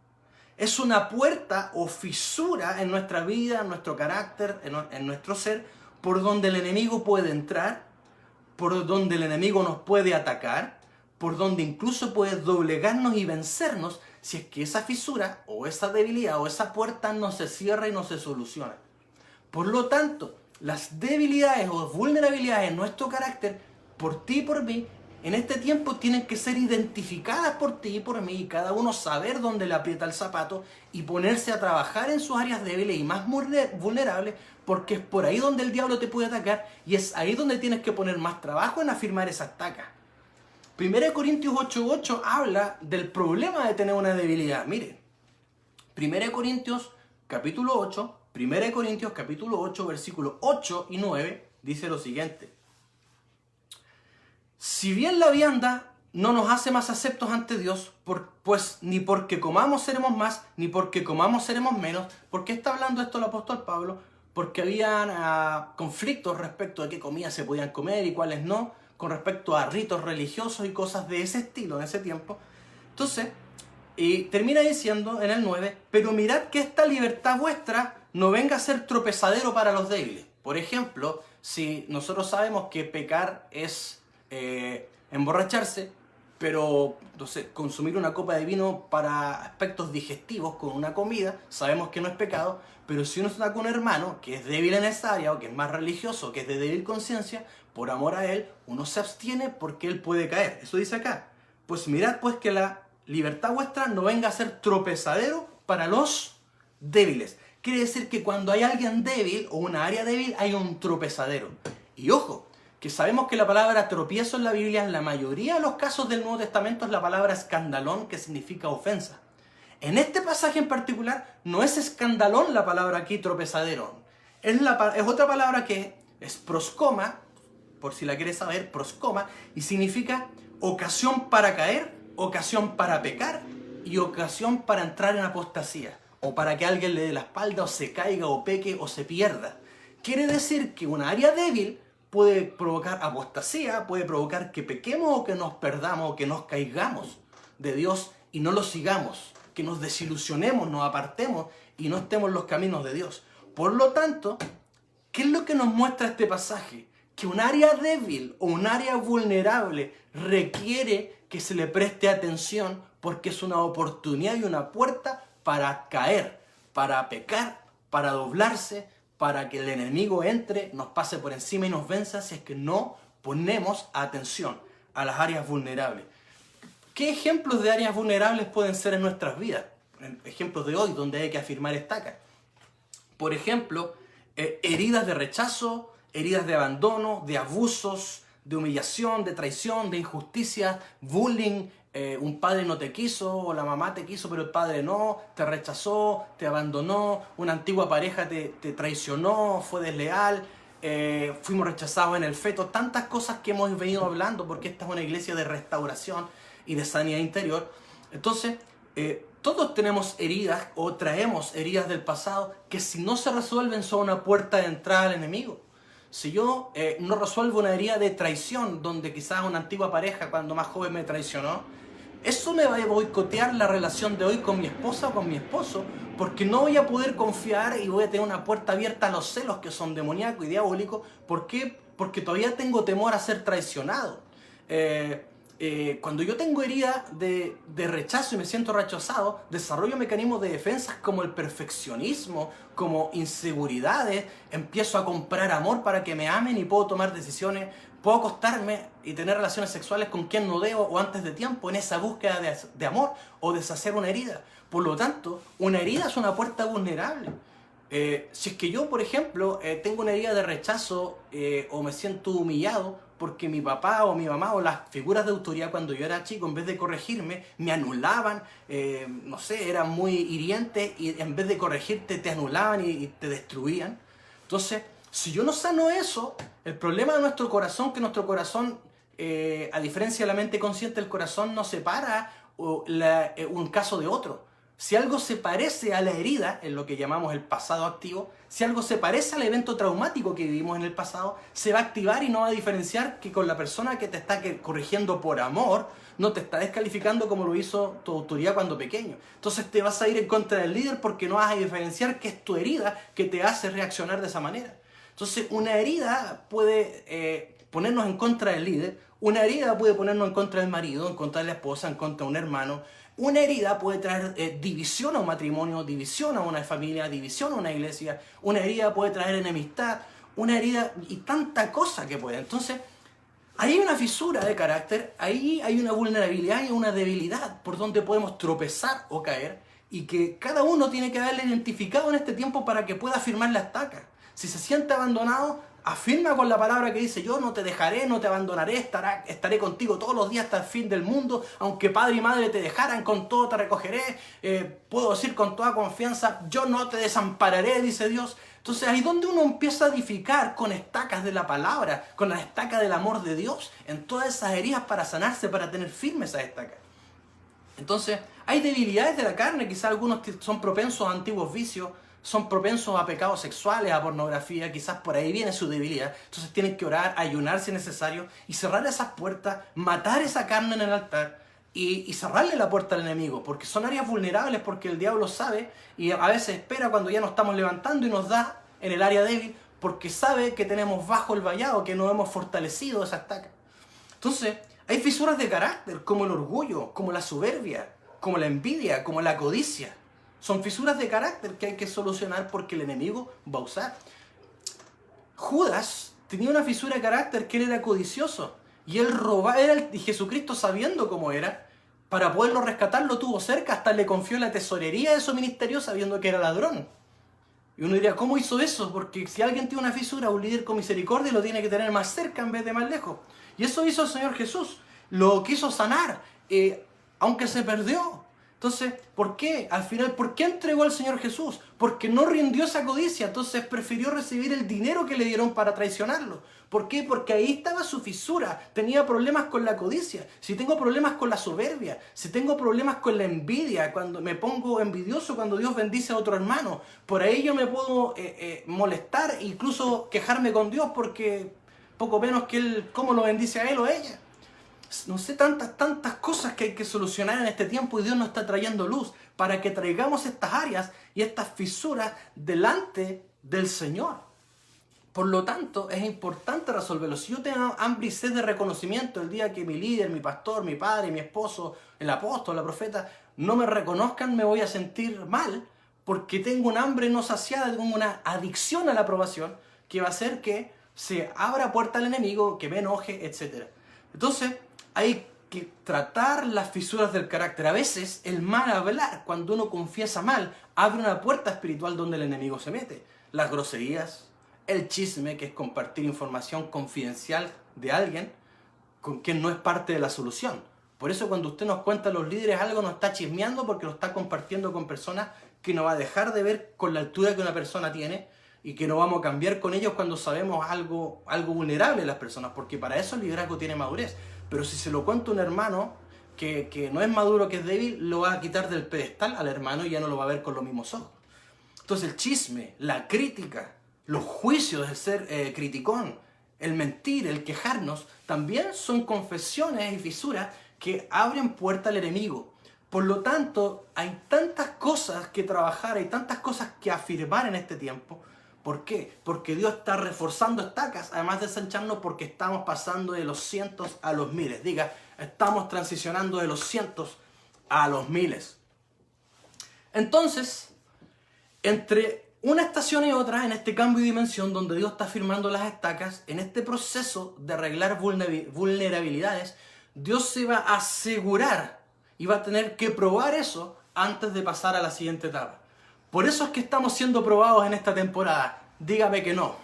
Es una puerta o fisura en nuestra vida, en nuestro carácter, en nuestro ser, por donde el enemigo puede entrar, por donde el enemigo nos puede atacar, por donde incluso puede doblegarnos y vencernos si es que esa fisura o esa debilidad o esa puerta no se cierra y no se soluciona. Por lo tanto, las debilidades o vulnerabilidades en nuestro carácter, por ti y por mí, en este tiempo tienen que ser identificadas por ti y por mí, y cada uno saber dónde le aprieta el zapato y ponerse a trabajar en sus áreas débiles y más vulnerables, porque es por ahí donde el diablo te puede atacar y es ahí donde tienes que poner más trabajo en afirmar esas tacas. 1 Corintios 8:8 habla del problema de tener una debilidad. Miren, 1 Corintios capítulo 8, versículos 8 y 9, dice lo siguiente. Si bien la vianda no nos hace más aceptos ante Dios, pues ni porque comamos seremos más, ni porque comamos seremos menos. ¿Por qué está hablando esto el apóstol Pablo? Porque habían conflictos respecto de qué comidas se podían comer y cuáles no, con respecto a ritos religiosos y cosas de ese estilo en ese tiempo. Entonces, y termina diciendo en el 9, pero mirad que esta libertad vuestra no venga a ser tropezadero para los débiles. Por ejemplo, si nosotros sabemos que pecar es emborracharse, pero no sé, consumir una copa de vino para aspectos digestivos con una comida, sabemos que no es pecado, pero si uno está con un hermano que es débil en esa área, o que es más religioso, que es de débil conciencia, por amor a él, uno se abstiene porque él puede caer. Eso dice acá. Pues mirad pues que la libertad vuestra no venga a ser tropezadero para los débiles. Quiere decir que cuando hay alguien débil o una área débil, hay un tropezadero. Y ojo, que sabemos que la palabra tropiezo en la Biblia, en la mayoría de los casos del Nuevo Testamento, es la palabra escandalón, que significa ofensa. En este pasaje en particular, no es escandalón la palabra aquí, tropezadero. Es otra palabra que es proscoma, por si la quieres saber, proscoma, y significa ocasión para caer, ocasión para pecar y ocasión para entrar en apostasía, o para que alguien le dé la espalda, o se caiga, o peque, o se pierda. Quiere decir que una área débil puede provocar apostasía, puede provocar que pequemos o que nos perdamos o que nos caigamos de Dios y no lo sigamos, que nos desilusionemos, nos apartemos y no estemos en los caminos de Dios. Por lo tanto, ¿qué es lo que nos muestra este pasaje? Que un área débil o un área vulnerable requiere que se le preste atención porque es una oportunidad y una puerta para caer, para pecar, para doblarse, para que el enemigo entre, nos pase por encima y nos venza si es que no ponemos atención a las áreas vulnerables. ¿Qué ejemplos de áreas vulnerables pueden ser en nuestras vidas? Ejemplos de hoy, donde hay que afirmar estaca. Por ejemplo, heridas de rechazo, heridas de abandono, de abusos, de humillación, de traición, de injusticia, bullying. Un padre no te quiso, o la mamá te quiso pero el padre no, te rechazó, te abandonó, una antigua pareja te traicionó, fue desleal, fuimos rechazados en el feto, tantas cosas que hemos venido hablando porque esta es una iglesia de restauración y de sanidad interior. Entonces, todos tenemos heridas o traemos heridas del pasado que si no se resuelven son una puerta de entrada al enemigo. Si yo no resuelvo una herida de traición, donde quizás una antigua pareja cuando más joven me traicionó, eso me va a boicotear la relación de hoy con mi esposa o con mi esposo, porque no voy a poder confiar y voy a tener una puerta abierta a los celos que son demoníacos y diabólicos. ¿Por qué? Porque todavía tengo temor a ser traicionado. Cuando yo tengo herida de rechazo y me siento rechazado, desarrollo mecanismos de defensa como el perfeccionismo, como inseguridades, empiezo a comprar amor para que me amen y puedo tomar decisiones, puedo acostarme y tener relaciones sexuales con quien no debo o antes de tiempo en esa búsqueda de amor o deshacer una herida. Por lo tanto, una herida es una puerta vulnerable. Si es que yo, por ejemplo, tengo una herida de rechazo o me siento humillado, porque mi papá o mi mamá o las figuras de autoridad cuando yo era chico, en vez de corregirme, me anulaban, no sé, eran muy hirientes y en vez de corregirte te anulaban y te destruían. Entonces, si yo no sano eso, el problema de nuestro corazón, que nuestro corazón, a diferencia de la mente consciente, el corazón no separa un caso de otro. Si algo se parece a la herida, en lo que llamamos el pasado activo, si algo se parece al evento traumático que vivimos en el pasado, se va a activar y no va a diferenciar que con la persona que te está corrigiendo por amor, no te está descalificando como lo hizo tu autoridad cuando pequeño. Entonces te vas a ir en contra del líder porque no vas a diferenciar que es tu herida que te hace reaccionar de esa manera. Entonces una herida puede ponernos en contra del líder, una herida puede ponernos en contra del marido, en contra de la esposa, en contra de un hermano. Una herida puede traer división a un matrimonio, división a una familia, división a una iglesia. Una herida puede traer enemistad, una herida y tanta cosa que puede. Entonces, ahí hay una fisura de carácter, ahí hay una vulnerabilidad y una debilidad por donde podemos tropezar o caer y que cada uno tiene que haberle identificado en este tiempo para que pueda afirmar la estaca. Si se siente abandonado, afirma con la palabra que dice: yo no te dejaré, no te abandonaré, estaré contigo todos los días hasta el fin del mundo. Aunque padre y madre te dejaran, con todo te recogeré. Puedo decir con toda confianza: yo no te desampararé, dice Dios. Entonces ahí es donde uno empieza a edificar con estacas de la palabra, con las estacas del amor de Dios, en todas esas heridas para sanarse, para tener firmes esas estacas. Entonces hay debilidades de la carne, quizás algunos son propensos a antiguos vicios, son propensos a pecados sexuales, a pornografía, quizás por ahí viene su debilidad. Entonces tienen que orar, ayunar si es necesario y cerrar esas puertas, matar esa carne en el altar y cerrarle la puerta al enemigo, porque son áreas vulnerables, porque el diablo sabe y a veces espera cuando ya nos estamos levantando y nos da en el área débil, porque sabe que tenemos bajo el vallado, que no hemos fortalecido esa estaca. Entonces hay fisuras de carácter como el orgullo, como la soberbia, como la envidia, como la codicia. Son fisuras de carácter que hay que solucionar porque el enemigo va a usar. Judas tenía una fisura de carácter, que él era codicioso. Y él robaba, y Jesucristo, sabiendo cómo era, para poderlo rescatar lo tuvo cerca, hasta le confió la tesorería de su ministerio sabiendo que era ladrón. Y uno diría: ¿cómo hizo eso? Porque si alguien tiene una fisura, un líder con misericordia lo tiene que tener más cerca en vez de más lejos. Y eso hizo el Señor Jesús. Lo quiso sanar, aunque se perdió. Entonces, ¿por qué? Al final, ¿por qué entregó al Señor Jesús? Porque no rindió esa codicia, entonces prefirió recibir el dinero que le dieron para traicionarlo. ¿Por qué? Porque ahí estaba su fisura, tenía problemas con la codicia, si tengo problemas con la soberbia, si tengo problemas con la envidia, cuando me pongo envidioso cuando Dios bendice a otro hermano, por ahí yo me puedo molestar, incluso quejarme con Dios porque poco menos que Él, cómo lo bendice a él o a ella. No sé, tantas cosas que hay que solucionar en este tiempo y Dios nos está trayendo luz para que traigamos estas áreas y estas fisuras delante del Señor. Por lo tanto, es importante resolverlo. Si yo tengo hambre y sed de reconocimiento el día que mi líder, mi pastor, mi padre, mi esposo, el apóstol, la profeta, no me reconozcan, me voy a sentir mal porque tengo un hambre no saciada, tengo una adicción a la aprobación que va a hacer que se abra puerta al enemigo, que me enoje, etc. Entonces, hay que tratar las fisuras del carácter. A veces el mal hablar, cuando uno confiesa mal, abre una puerta espiritual donde el enemigo se mete. Las groserías, el chisme, que es compartir información confidencial de alguien con quien no es parte de la solución. Por eso cuando usted nos cuenta a los líderes algo, no está chismeando porque lo está compartiendo con personas que no va a dejar de ver con la altura que una persona tiene y que no vamos a cambiar con ellos cuando sabemos algo vulnerable de las personas, porque para eso el liderazgo tiene madurez. Pero si se lo cuenta un hermano que no es maduro, que es débil, lo va a quitar del pedestal al hermano y ya no lo va a ver con los mismos ojos. Entonces el chisme, la crítica, los juicios, el ser criticón, el mentir, el quejarnos, también son confesiones y fisuras que abren puerta al enemigo. Por lo tanto, hay tantas cosas que trabajar, hay tantas cosas que afirmar en este tiempo. ¿Por qué? Porque Dios está reforzando estacas, además de ensancharnos, porque estamos pasando de los cientos a los miles. Diga, estamos transicionando de los cientos a los miles. Entonces, entre una estación y otra, en este cambio de dimensión donde Dios está firmando las estacas, en este proceso de arreglar vulnerabilidades, Dios se va a asegurar y va a tener que probar eso antes de pasar a la siguiente etapa. Por eso es que estamos siendo probados en esta temporada. Dígame que no.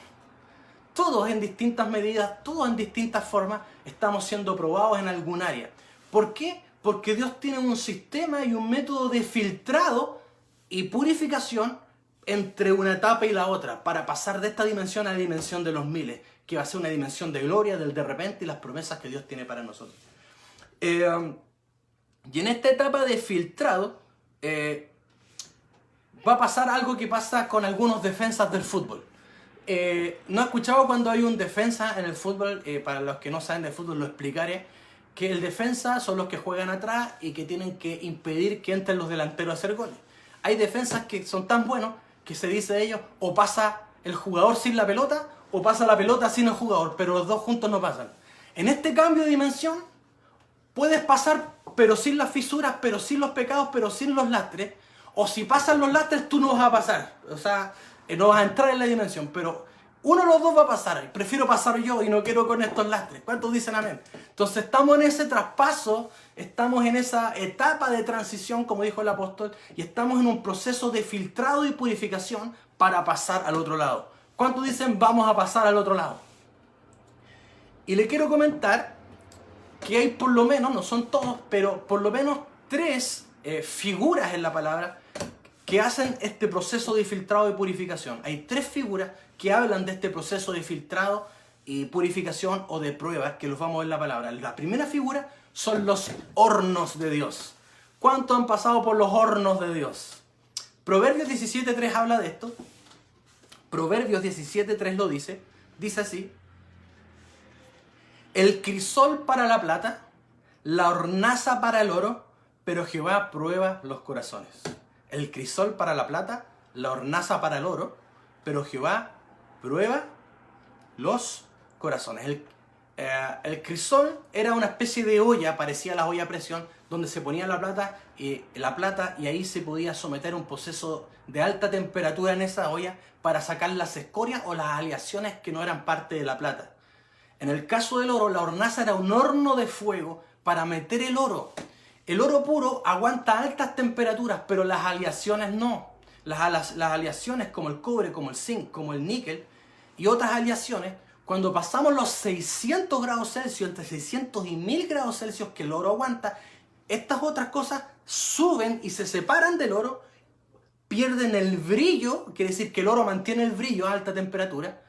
Todos en distintas medidas, todos en distintas formas, estamos siendo probados en algún área. ¿Por qué? Porque Dios tiene un sistema y un método de filtrado y purificación entre una etapa y la otra, para pasar de esta dimensión a la dimensión de los miles, que va a ser una dimensión de gloria, del de repente y las promesas que Dios tiene para nosotros. Y en esta etapa de filtrado, va a pasar algo que pasa con algunos defensas del fútbol. ¿No he escuchado cuando hay un defensa en el fútbol? Para los que no saben de fútbol lo explicaré. Que el defensa son los que juegan atrás y que tienen que impedir que entren los delanteros a hacer goles. Hay defensas que son tan buenos que se dice de ellos o pasa el jugador sin la pelota o pasa la pelota sin el jugador, pero los dos juntos no pasan. En este cambio de dimensión puedes pasar pero sin las fisuras, pero sin los pecados, pero sin los lastres. O si pasan los lastres tú no vas a pasar. O sea, no vas a entrar en la dimensión, pero uno de los dos va a pasar. Prefiero pasar yo y no quiero con estos lastres. ¿Cuántos dicen amén? Entonces estamos en ese traspaso, estamos en esa etapa de transición, como dijo el apóstol, y estamos en un proceso de filtrado y purificación para pasar al otro lado. ¿Cuántos dicen vamos a pasar al otro lado? Y le quiero comentar que hay por lo menos, no son todos, pero por lo menos 3 figuras en la palabra que hacen este proceso de filtrado y purificación. Hay 3 figuras que hablan de este proceso de filtrado y purificación o de pruebas, que los vamos a ver en la palabra. La primera figura son los hornos de Dios. ¿Cuántos han pasado por los hornos de Dios? Proverbios 17.3 habla de esto. Proverbios 17.3 lo dice. Dice así: el crisol para la plata, la hornaza para el oro, pero Jehová prueba los corazones. El crisol para la plata, la hornaza para el oro, pero Jehová prueba los corazones. El crisol era una especie de olla, parecía la olla a presión, donde se ponía la plata y ahí se podía someter a un proceso de alta temperatura en esa olla para sacar las escorias o las aleaciones que no eran parte de la plata. En el caso del oro, la hornaza era un horno de fuego para meter el oro. El oro puro aguanta altas temperaturas, pero las aleaciones no. Las aleaciones como el cobre, como el zinc, como el níquel y otras aleaciones, cuando pasamos los 600 grados Celsius, entre 600 y 1000 grados Celsius que el oro aguanta, estas otras cosas suben y se separan del oro, pierden el brillo, quiere decir que el oro mantiene el brillo a alta temperatura,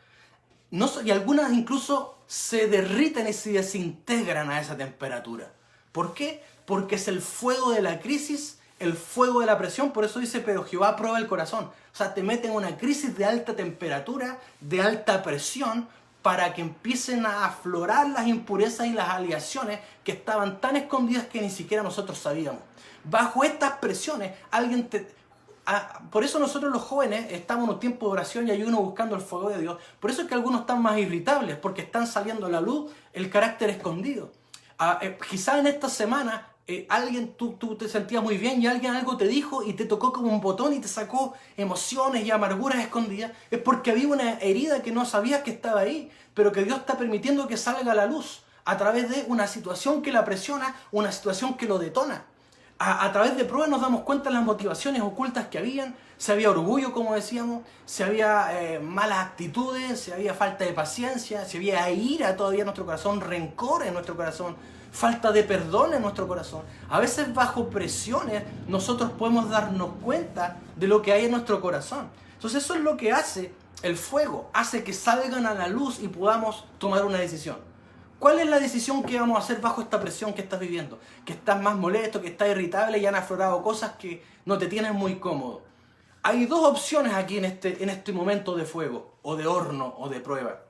y algunas incluso se derriten y se desintegran a esa temperatura. ¿Por qué? Porque es el fuego de la crisis, el fuego de la presión. Por eso dice, pero Jehová prueba el corazón. O sea, te meten en una crisis de alta temperatura, de alta presión, para que empiecen a aflorar las impurezas y las aleaciones que estaban tan escondidas que ni siquiera nosotros sabíamos. Bajo estas presiones, por eso nosotros los jóvenes estamos en un tiempo de oración y ayuno buscando el fuego de Dios. Por eso es que algunos están más irritables, porque están saliendo a la luz el carácter escondido. Quizás en esta semana tú te sentías muy bien y alguien algo te dijo y te tocó como un botón y te sacó emociones y amarguras escondidas. Es porque había una herida que no sabías que estaba ahí, pero que Dios está permitiendo que salga a la luz a través de una situación que la presiona, una situación que lo detona. A través de pruebas nos damos cuenta de las motivaciones ocultas que habían. Si había orgullo, como decíamos, si había malas actitudes, si había falta de paciencia, si había ira todavía en nuestro corazón, rencor en nuestro corazón, falta de perdón en nuestro corazón. A veces bajo presiones nosotros podemos darnos cuenta de lo que hay en nuestro corazón. Entonces eso es lo que hace el fuego, hace que salgan a la luz y podamos tomar una decisión. ¿Cuál es la decisión que vamos a hacer bajo esta presión que estás viviendo? Que estás más molesto, que estás irritable y han aflorado cosas que no te tienen muy cómodo. Hay 2 opciones aquí en este momento de fuego, o de horno, o de prueba.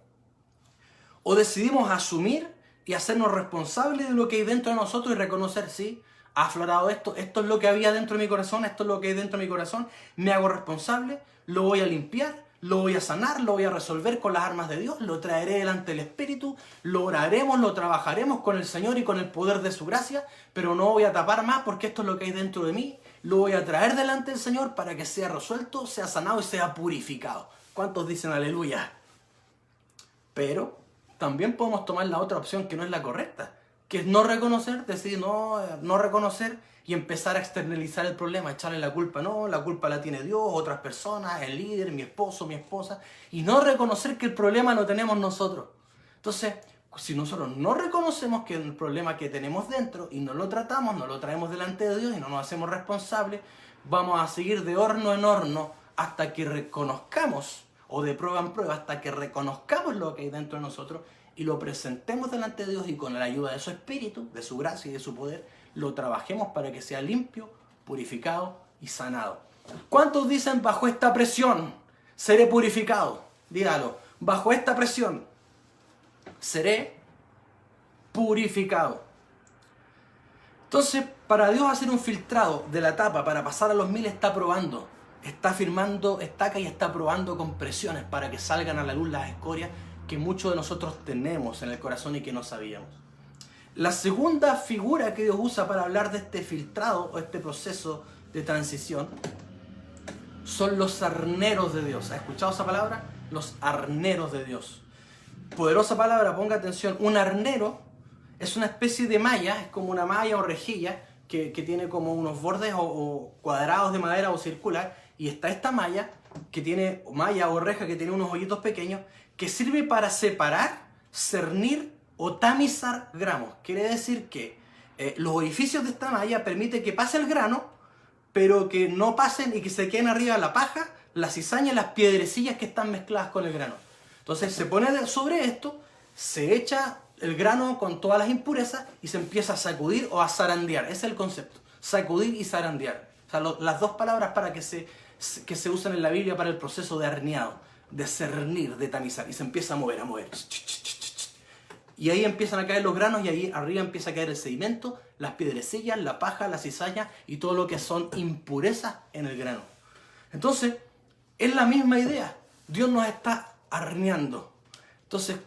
O decidimos asumir y hacernos responsables de lo que hay dentro de nosotros y reconocer, sí, ha aflorado esto es lo que había dentro de mi corazón, esto es lo que hay dentro de mi corazón, me hago responsable, lo voy a limpiar, lo voy a sanar, lo voy a resolver con las armas de Dios, lo traeré delante del Espíritu, lo oraremos, lo trabajaremos con el Señor y con el poder de su gracia, pero no voy a tapar más porque esto es lo que hay dentro de mí, lo voy a traer delante del Señor para que sea resuelto, sea sanado y sea purificado. ¿Cuántos dicen aleluya? Pero también podemos tomar la otra opción que no es la correcta, que es no reconocer, decidir no reconocer y empezar a externalizar el problema, echarle la culpa. No, la culpa la tiene Dios, otras personas, el líder, mi esposo, mi esposa, y no reconocer que el problema lo tenemos nosotros. Entonces, si nosotros no reconocemos que el problema que tenemos dentro y no lo tratamos, no lo traemos delante de Dios y no nos hacemos responsables, vamos a seguir de horno en horno hasta que reconozcamos, o de prueba en prueba, hasta que reconozcamos lo que hay dentro de nosotros y lo presentemos delante de Dios y con la ayuda de su Espíritu, de su gracia y de su poder, lo trabajemos para que sea limpio, purificado y sanado. ¿Cuántos dicen bajo esta presión seré purificado? Dígalo, bajo esta presión seré purificado. Entonces, para Dios hacer un filtrado de la tapa para pasar a los 1000 está probando, está firmando estaca y está probando con presiones para que salgan a la luz las escorias que muchos de nosotros tenemos en el corazón y que no sabíamos. La segunda figura que Dios usa para hablar de este filtrado o este proceso de transición son los arneros de Dios. ¿Has escuchado esa palabra? Los arneros de Dios. Poderosa palabra, ponga atención. Un arnero es una especie de malla, es como una malla o rejilla que tiene como unos bordes o cuadrados de madera o circular, y está esta malla que tiene, malla o reja que tiene unos hoyitos pequeños, que sirve para separar, cernir o tamizar gramos. Quiere decir que los orificios de esta malla permiten que pase el grano, pero que no pasen y que se queden arriba la paja, la cizaña y las piedrecillas que están mezcladas con el grano. Entonces se pone sobre esto, se echa el grano con todas las impurezas y se empieza a sacudir o a zarandear. Ese es el concepto, sacudir y zarandear. O sea, las dos palabras para que se usan en la Biblia para el proceso de arneado, de cernir, de tamizar. Y se empieza a mover, Y ahí empiezan a caer los granos y ahí arriba empieza a caer el sedimento, las piedrecillas, la paja, la cizaña y todo lo que son impurezas en el grano. Entonces, es la misma idea. Dios nos está arneando. Entonces,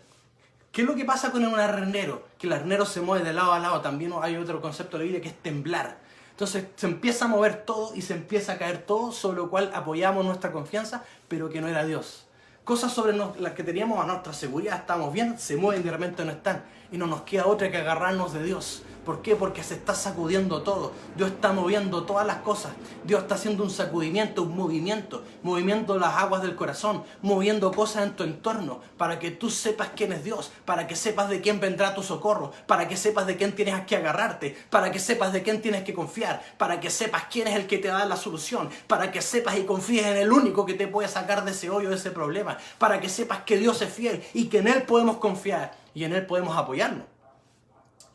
¿qué es lo que pasa con un arnero? Que el arnero se mueve de lado a lado. También hay otro concepto de la Biblia que es temblar. Entonces se empieza a mover todo y se empieza a caer todo, sobre lo cual apoyamos nuestra confianza, pero que no era Dios. Cosas sobre las que teníamos a nuestra seguridad, estamos bien, se mueven y de repente no están. Y no nos queda otra que agarrarnos de Dios. ¿Por qué? Porque se está sacudiendo todo. Dios está moviendo todas las cosas. Dios está haciendo un sacudimiento, un movimiento, moviendo las aguas del corazón, moviendo cosas en tu entorno, para que tú sepas quién es Dios, para que sepas de quién vendrá tu socorro, para que sepas de quién tienes que agarrarte, para que sepas de quién tienes que confiar, para que sepas quién es el que te da la solución, para que sepas y confíes en el único que te puede sacar de ese hoyo, de ese problema, para que sepas que Dios es fiel y que en Él podemos confiar y en Él podemos apoyarnos.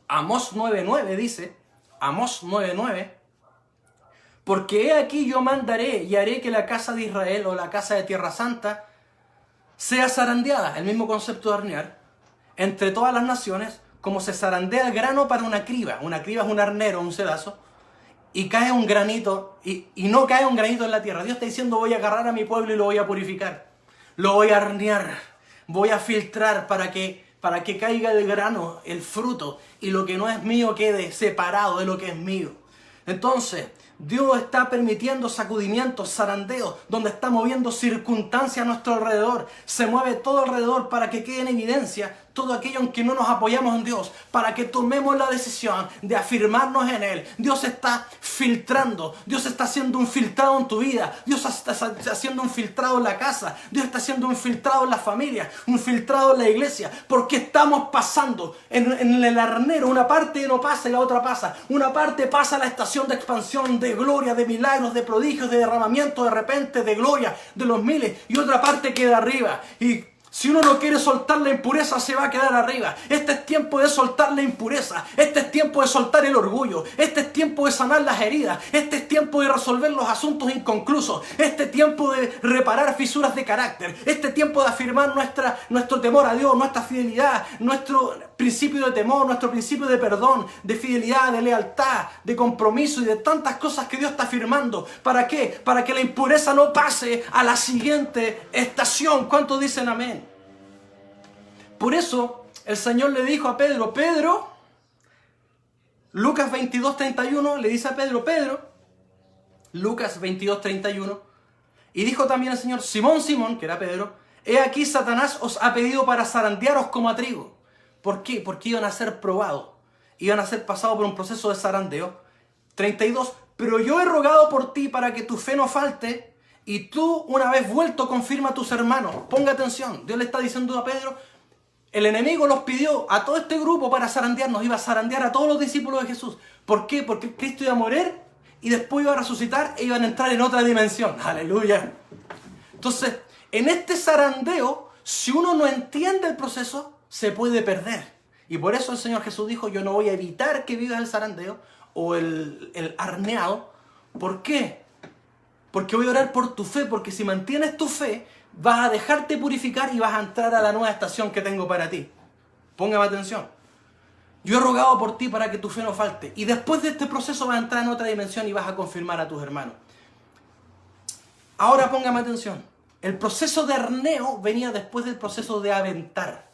Amós 9:9 dice, Amós 9:9, porque he aquí yo mandaré y haré que la casa de Israel o la casa de Tierra Santa sea zarandeada, el mismo concepto de arnear, entre todas las naciones, como se zarandea el grano para una criba. Una criba es un arnero, un sedazo, y cae un granito, y no cae un granito en la tierra. Dios está diciendo, voy a agarrar a mi pueblo y lo voy a purificar, lo voy a arnear, voy a filtrar para que caiga el grano, el fruto, y lo que no es mío quede separado de lo que es mío. Entonces, Dios está permitiendo sacudimientos, zarandeos, donde está moviendo circunstancias a nuestro alrededor. Se mueve todo alrededor para que quede en evidencia todo aquello en que no nos apoyamos en Dios, para que tomemos la decisión de afirmarnos en Él. Dios está filtrando, Dios está haciendo un filtrado en tu vida, Dios está haciendo un filtrado en la casa, Dios está haciendo un filtrado en la familia, un filtrado en la iglesia, porque estamos pasando en el arnero, una parte no pasa y la otra pasa. Una parte pasa la estación de expansión, de gloria, de milagros, de prodigios, de derramamiento de repente, de gloria, de los miles, y otra parte queda arriba. Y si uno no quiere soltar la impureza, se va a quedar arriba. Este es tiempo de soltar la impureza. Este es tiempo de soltar el orgullo. Este es tiempo de sanar las heridas. Este es tiempo de resolver los asuntos inconclusos. Este es tiempo de reparar fisuras de carácter. Este es tiempo de afirmar nuestro temor a Dios, nuestra fidelidad, nuestro principio de temor, nuestro principio de perdón, de fidelidad, de lealtad, de compromiso y de tantas cosas que Dios está afirmando. ¿Para qué? Para que la impureza no pase a la siguiente estación. ¿Cuántos dicen amén? Por eso el Señor le dijo a Pedro, Lucas 22:31 le dice a Pedro, Lucas 22:31, y dijo también el Señor, Simón, Simón, que era Pedro, he aquí Satanás os ha pedido para zarandearos como a trigo. ¿Por qué? Porque iban a ser probados, iban a ser pasados por un proceso de zarandeo. 32, pero yo he rogado por ti para que tu fe no falte, y tú, una vez vuelto, confirma a tus hermanos. Ponga atención, Dios le está diciendo a Pedro, el enemigo los pidió a todo este grupo para zarandearnos, iba a zarandear a todos los discípulos de Jesús. ¿Por qué? Porque Cristo iba a morir y después iba a resucitar e iban a entrar en otra dimensión. ¡Aleluya! Entonces, en este zarandeo, si uno no entiende el proceso, se puede perder. Y por eso el Señor Jesús dijo, yo no voy a evitar que vivas el zarandeo o el arneado. ¿Por qué? Porque voy a orar por tu fe, porque si mantienes tu fe, vas a dejarte purificar y vas a entrar a la nueva estación que tengo para ti. Póngame atención. Yo he rogado por ti para que tu fe no falte. Y después de este proceso vas a entrar en otra dimensión y vas a confirmar a tus hermanos. Ahora póngame atención. El proceso de arneo venía después del proceso de aventar.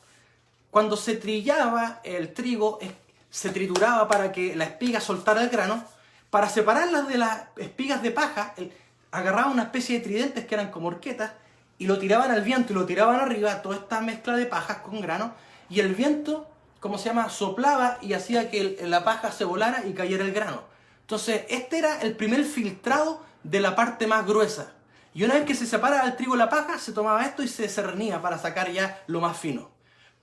Cuando se trillaba el trigo, se trituraba para que la espiga soltara el grano. Para separarlas de las espigas de paja, agarraban una especie de tridentes que eran como horquetas y lo tiraban al viento y lo tiraban arriba, toda esta mezcla de pajas con grano. Y el viento, ¿cómo se llama?, soplaba y hacía que la paja se volara y cayera el grano. Entonces, este era el primer filtrado de la parte más gruesa. Y una vez que se separaba el trigo de la paja, se tomaba esto y se cernía para sacar ya lo más fino.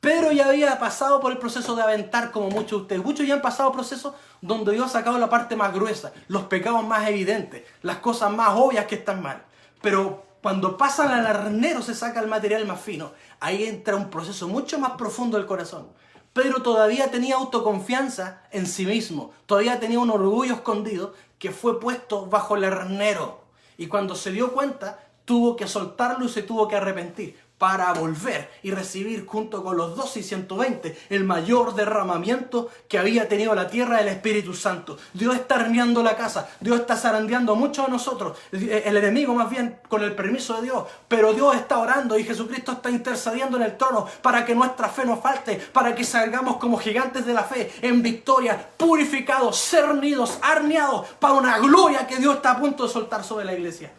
Pedro ya había pasado por el proceso de aventar, como muchos de ustedes. Muchos ya han pasado procesos donde Dios ha sacado la parte más gruesa, los pecados más evidentes, las cosas más obvias que están mal. Pero cuando pasan al arnero se saca el material más fino. Ahí entra un proceso mucho más profundo del corazón. Pedro todavía tenía autoconfianza en sí mismo. Todavía tenía un orgullo escondido que fue puesto bajo el arnero. Y cuando se dio cuenta, tuvo que soltarlo y se tuvo que arrepentir para volver y recibir junto con los 12 y 120 el mayor derramamiento que había tenido la tierra del Espíritu Santo. Dios está arneando la casa, Dios está zarandeando a muchos de nosotros, el enemigo más bien con el permiso de Dios, pero Dios está orando y Jesucristo está intercediendo en el trono para que nuestra fe no falte, para que salgamos como gigantes de la fe, en victoria, purificados, cernidos, arneados, para una gloria que Dios está a punto de soltar sobre la iglesia.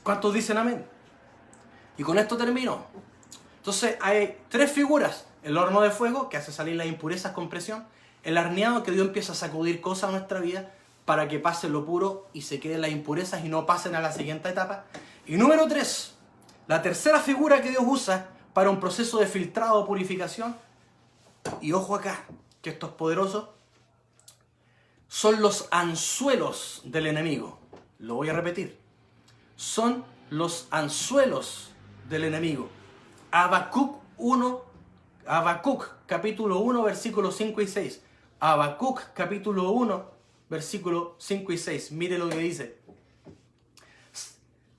¿Cuántos dicen amén? Y con esto termino. Entonces hay tres figuras. El horno de fuego, que hace salir las impurezas con presión. El arneado, que Dios empieza a sacudir cosas a nuestra vida para que pase lo puro y se queden las impurezas y no pasen a la siguiente etapa. Y número 3, la tercera figura que Dios usa para un proceso de filtrado o purificación. Y ojo acá, que esto es poderoso. Son los anzuelos del enemigo. Lo voy a repetir. Son los anzuelos del enemigo. Habacuc capítulo 1, versículos 5 y 6. Habacuc capítulo 1, versículos 5 y 6. Mire lo que dice.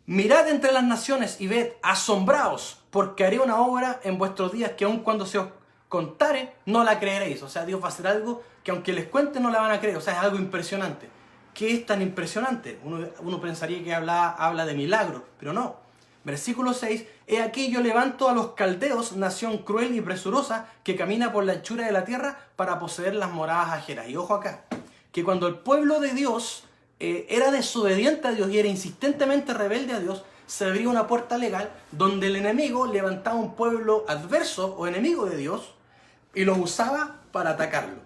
Mirad entre las naciones y ved, asombraos, porque haré una obra en vuestros días que aun cuando se os contare, no la creeréis. O sea, Dios va a hacer algo que aunque les cuente no la van a creer. O sea, es algo impresionante. ¿Qué es tan impresionante? Uno pensaría que habla de milagro, pero no. Versículo 6, he aquí yo levanto a los caldeos, nación cruel y presurosa, que camina por la anchura de la tierra para poseer las moradas ajeras. Y ojo acá, que cuando el pueblo de Dios era desobediente a Dios y era insistentemente rebelde a Dios, se abría una puerta legal donde el enemigo levantaba un pueblo adverso o enemigo de Dios y lo usaba para atacarlo.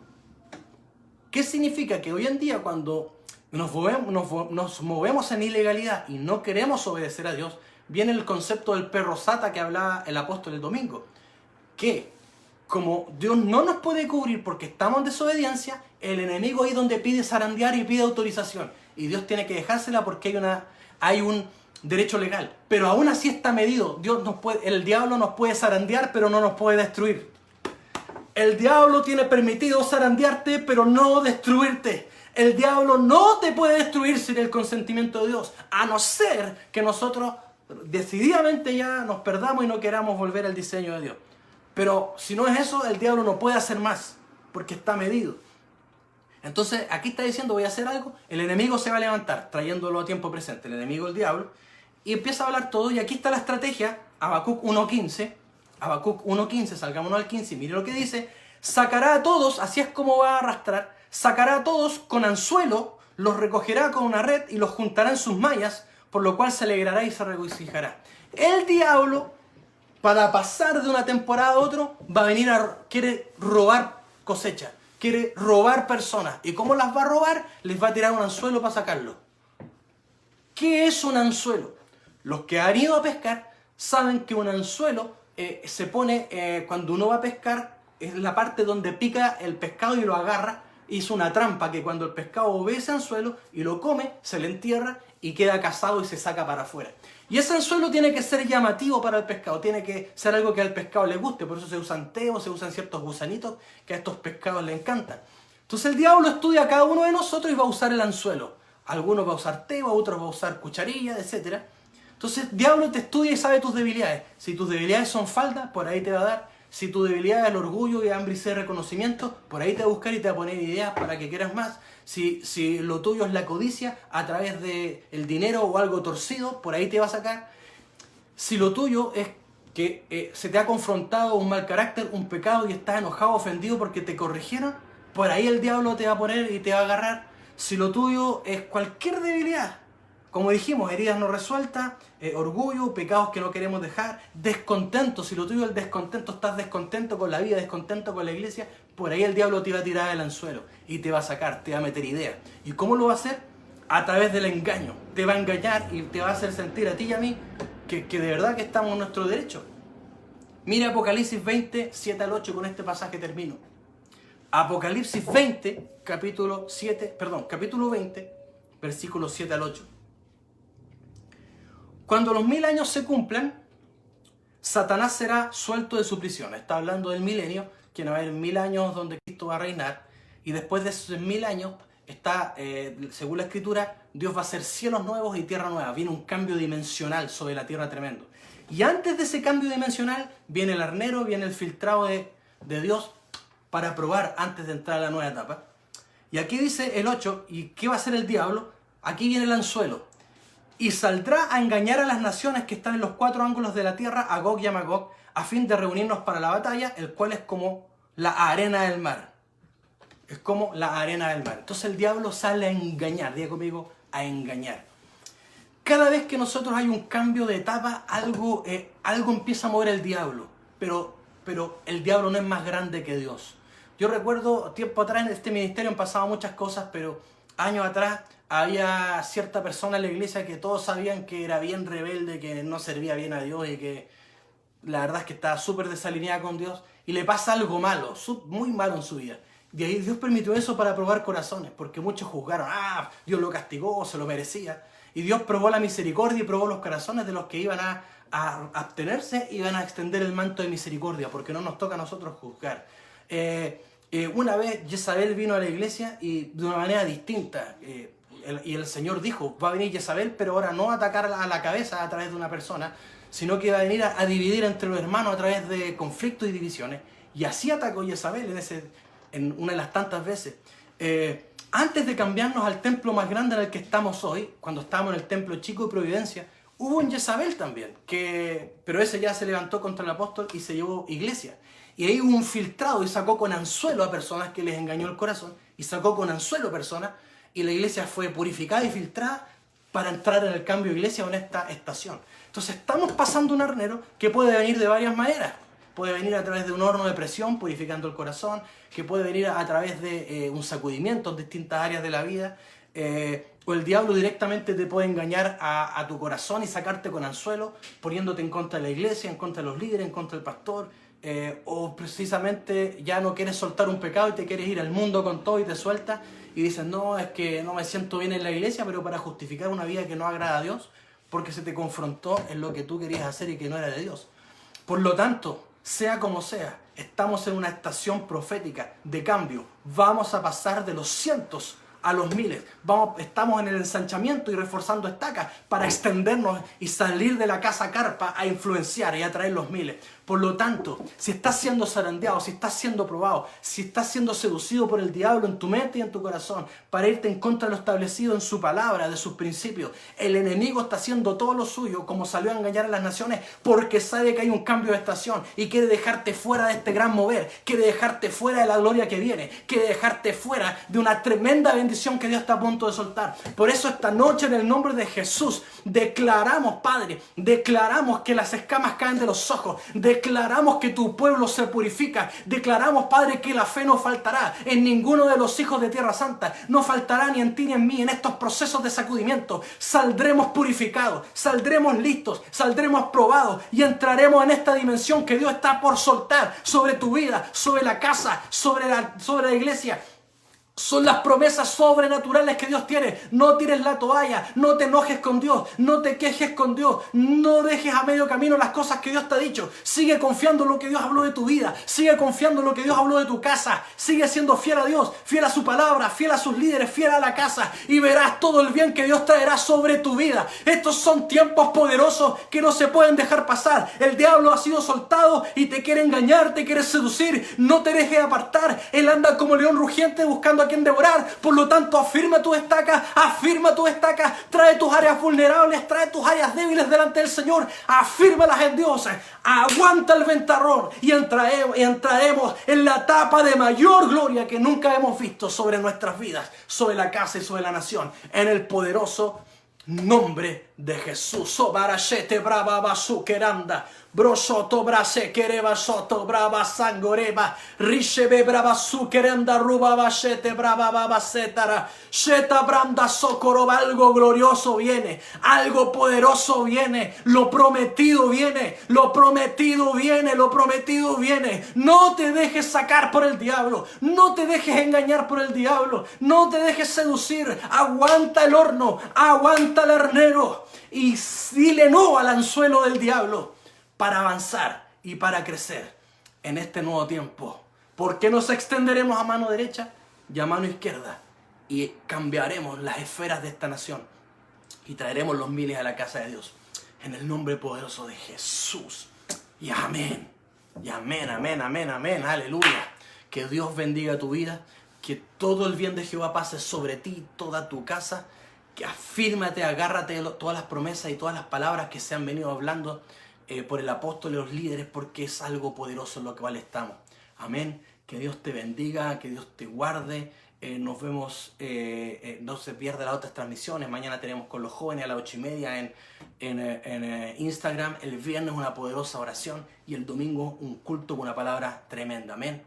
¿Qué significa? Que hoy en día cuando nos movemos en ilegalidad y no queremos obedecer a Dios, viene el concepto del perro sata que hablaba el apóstol el domingo. Que como Dios no nos puede cubrir porque estamos en desobediencia, el enemigo ahí donde pide zarandear y pide autorización. Y Dios tiene que dejársela porque hay un derecho legal. Pero aún así está medido. El diablo nos puede zarandear, pero no nos puede destruir. El diablo tiene permitido zarandearte, pero no destruirte. El diablo no te puede destruir sin el consentimiento de Dios, a no ser que nosotros decididamente ya nos perdamos y no queramos volver al diseño de Dios. Pero si no es eso, el diablo no puede hacer más, porque está medido. Entonces, aquí está diciendo, voy a hacer algo, el enemigo se va a levantar, trayéndolo a tiempo presente, el enemigo, el diablo, y empieza a hablar todo, y aquí está la estrategia, Habacuc 1.15, salgámonos al 15, mire lo que dice, sacará a todos, así es como va a arrastrar, sacará a todos con anzuelo, los recogerá con una red y los juntará en sus mallas, por lo cual se alegrará y se regocijará. El diablo, para pasar de una temporada a otra, va a venir quiere robar cosecha, quiere robar personas. ¿Y cómo las va a robar? Les va a tirar un anzuelo para sacarlo. ¿Qué es un anzuelo? Los que han ido a pescar saben que un anzuelo se pone cuando uno va a pescar, es la parte donde pica el pescado y lo agarra. Hizo una trampa que cuando el pescado ve ese anzuelo y lo come, se le entierra y queda cazado y se saca para afuera. Y ese anzuelo tiene que ser llamativo para el pescado, tiene que ser algo que al pescado le guste, por eso se usan teos, se usan ciertos gusanitos que a estos pescados les encantan. Entonces el diablo estudia a cada uno de nosotros y va a usar el anzuelo. Algunos va a usar teba, otros va a usar cucharilla, etc. Entonces, diablo te estudia y sabe tus debilidades. Si tus debilidades son faldas, por ahí te va a dar. Si tu debilidad es el orgullo y hambre y sed de reconocimiento, por ahí te va a buscar y te va a poner ideas para que quieras más. Si lo tuyo es la codicia, a través del dinero o algo torcido, por ahí te va a sacar. Si lo tuyo es que se te ha confrontado un mal carácter, un pecado y estás enojado, ofendido porque te corrigieron, por ahí el diablo te va a poner y te va a agarrar. Si lo tuyo es cualquier debilidad, como dijimos, heridas no resueltas, orgullo, pecados que no queremos dejar, descontento, si lo tuyo es el descontento, estás descontento con la vida, descontento con la iglesia, por ahí el diablo te va a tirar el anzuelo y te va a sacar, te va a meter ideas. ¿Y cómo lo va a hacer? A través del engaño. Te va a engañar y te va a hacer sentir a ti y a mí que de verdad que estamos en nuestro derecho. Mira Apocalipsis 20, 7 al 8, con este pasaje termino. Apocalipsis 20, capítulo 20, versículos 7 al 8. Cuando los 1000 años se cumplan, Satanás será suelto de su prisión. Está hablando del milenio, que va a haber 1000 años donde Cristo va a reinar. Y después de esos 1000 años, según la Escritura, Dios va a hacer cielos nuevos y tierra nueva. Viene un cambio dimensional sobre la tierra tremendo. Y antes de ese cambio dimensional, viene el arnero, viene el filtrado de Dios para probar antes de entrar a la nueva etapa. Y aquí dice el 8, ¿y qué va a hacer el diablo? Aquí viene el anzuelo. Y saldrá a engañar a las naciones que están en los 4 ángulos de la tierra, a Gog y a Magog, a fin de reunirnos para la batalla, el cual es como la arena del mar. Es como la arena del mar. Entonces el diablo sale a engañar, diga conmigo, a engañar. Cada vez que nosotros hay un cambio de etapa, algo empieza a mover el diablo. Pero el diablo no es más grande que Dios. Yo recuerdo, tiempo atrás en este ministerio han pasado muchas cosas, pero años atrás había cierta persona en la iglesia que todos sabían que era bien rebelde, que no servía bien a Dios y que la verdad es que estaba súper desalineada con Dios. Y le pasa algo malo, muy malo en su vida. Y ahí Dios permitió eso para probar corazones, porque muchos juzgaron, Dios lo castigó, se lo merecía. Y Dios probó la misericordia y probó los corazones de los que iban a abstenerse y iban a extender el manto de misericordia, porque no nos toca a nosotros juzgar. Una vez Jezabel vino a la iglesia y de una manera distinta, y el Señor dijo, va a venir Jezabel, pero ahora no a atacar a la cabeza a través de una persona, sino que va a venir a dividir entre los hermanos a través de conflictos y divisiones. Y así atacó Jezabel en una de las tantas veces. Antes de cambiarnos al templo más grande en el que estamos hoy, cuando estábamos en el templo chico de Providencia, hubo un Jezabel también, pero ese ya se levantó contra el apóstol y se llevó iglesia. Y ahí hubo un filtrado y sacó con anzuelo a personas que les engañó el corazón, y sacó con anzuelo personas, y la iglesia fue purificada y filtrada para entrar en el cambio de iglesia en esta estación. Entonces estamos pasando un arnero que puede venir de varias maneras. Puede venir a través de un horno de presión, purificando el corazón, que puede venir a través de un sacudimiento en distintas áreas de la vida, o el diablo directamente te puede engañar a tu corazón y sacarte con anzuelo, poniéndote en contra de la iglesia, en contra de los líderes, en contra del pastor, o precisamente ya no quieres soltar un pecado y te quieres ir al mundo con todo y te sueltas y dices, no, es que no me siento bien en la iglesia, pero para justificar una vida que no agrada a Dios, porque se te confrontó en lo que tú querías hacer y que no era de Dios. Por lo tanto, sea como sea, estamos en una estación profética de cambio. Vamos a pasar de los cientos a los miles. Estamos en el ensanchamiento y reforzando estacas para extendernos y salir de la casa carpa a influenciar y a traer los miles. Por lo tanto, si estás siendo zarandeado, si estás siendo probado, si estás siendo seducido por el diablo en tu mente y en tu corazón para irte en contra de lo establecido en su palabra, de sus principios, el enemigo está haciendo todo lo suyo, como salió a engañar a las naciones, porque sabe que hay un cambio de estación y quiere dejarte fuera de este gran mover, quiere dejarte fuera de la gloria que viene, quiere dejarte fuera de una tremenda bendición que Dios está a punto de soltar. Por eso esta noche, en el nombre de Jesús, declaramos, Padre, declaramos que las escamas caen de los ojos, declaramos que tu pueblo se purifica, declaramos, Padre, que la fe no faltará en ninguno de los hijos de Tierra Santa, no faltará ni en ti ni en mí en estos procesos de sacudimiento. Saldremos purificados, saldremos listos, saldremos probados y entraremos en esta dimensión que Dios está por soltar sobre tu vida, sobre la casa, sobre la iglesia. Son las promesas sobrenaturales que Dios tiene. No tires la toalla, no te enojes con Dios, no te quejes con Dios, no dejes a medio camino las cosas que Dios te ha dicho. Sigue confiando en lo que Dios habló de tu vida, sigue confiando en lo que Dios habló de tu casa, sigue siendo fiel a Dios, fiel a su palabra, fiel a sus líderes, fiel a la casa, y verás todo el bien que Dios traerá sobre tu vida. Estos son tiempos poderosos que no se pueden dejar pasar. El diablo ha sido soltado y te quiere engañar, te quiere seducir, no te dejes apartar. Él anda como león rugiente buscando a quien devorar. Por lo tanto, afirma tu estaca, trae tus áreas vulnerables, trae tus áreas débiles delante del Señor, afírmalas en Dios, aguanta el ventarrón y entraremos en la etapa de mayor gloria que nunca hemos visto sobre nuestras vidas, sobre la casa y sobre la nación, en el poderoso nombre de Jesús. Sobarashete brava basukeranda. Brosoto brase quereba soto brava sangoreba. Rishebe brava sukeranda ruba bashete brava baba setara. Sheta branda socoroba. Algo glorioso viene. Algo poderoso viene. Lo prometido viene. Lo prometido viene. Lo prometido viene. No te dejes sacar por el diablo. No te dejes engañar por el diablo. No te dejes seducir. Aguanta el horno. Aguanta el hornero. Y dile no al anzuelo del diablo para avanzar y para crecer en este nuevo tiempo. Porque nos extenderemos a mano derecha y a mano izquierda y cambiaremos las esferas de esta nación y traeremos los miles a la casa de Dios. En el nombre poderoso de Jesús. Y amén. Y amén, amén, amén, amén. Aleluya. Que Dios bendiga tu vida. Que todo el bien de Jehová pase sobre ti, toda tu casa. Que afírmate, agárrate de todas las promesas y todas las palabras que se han venido hablando por el apóstol y los líderes, porque es algo poderoso en lo cual estamos. Amén. Que Dios te bendiga, que Dios te guarde. Nos vemos, no se pierda las otras transmisiones. Mañana tenemos con los jóvenes a las 8:30 en Instagram. El viernes una poderosa oración y el domingo un culto con una palabra tremenda. Amén.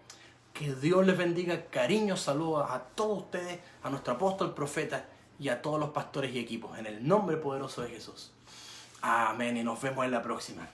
Que Dios les bendiga. Cariños, saludos a todos ustedes, a nuestro apóstol, profeta y a todos los pastores y equipos. En el nombre poderoso de Jesús. Amén. Y nos vemos en la próxima.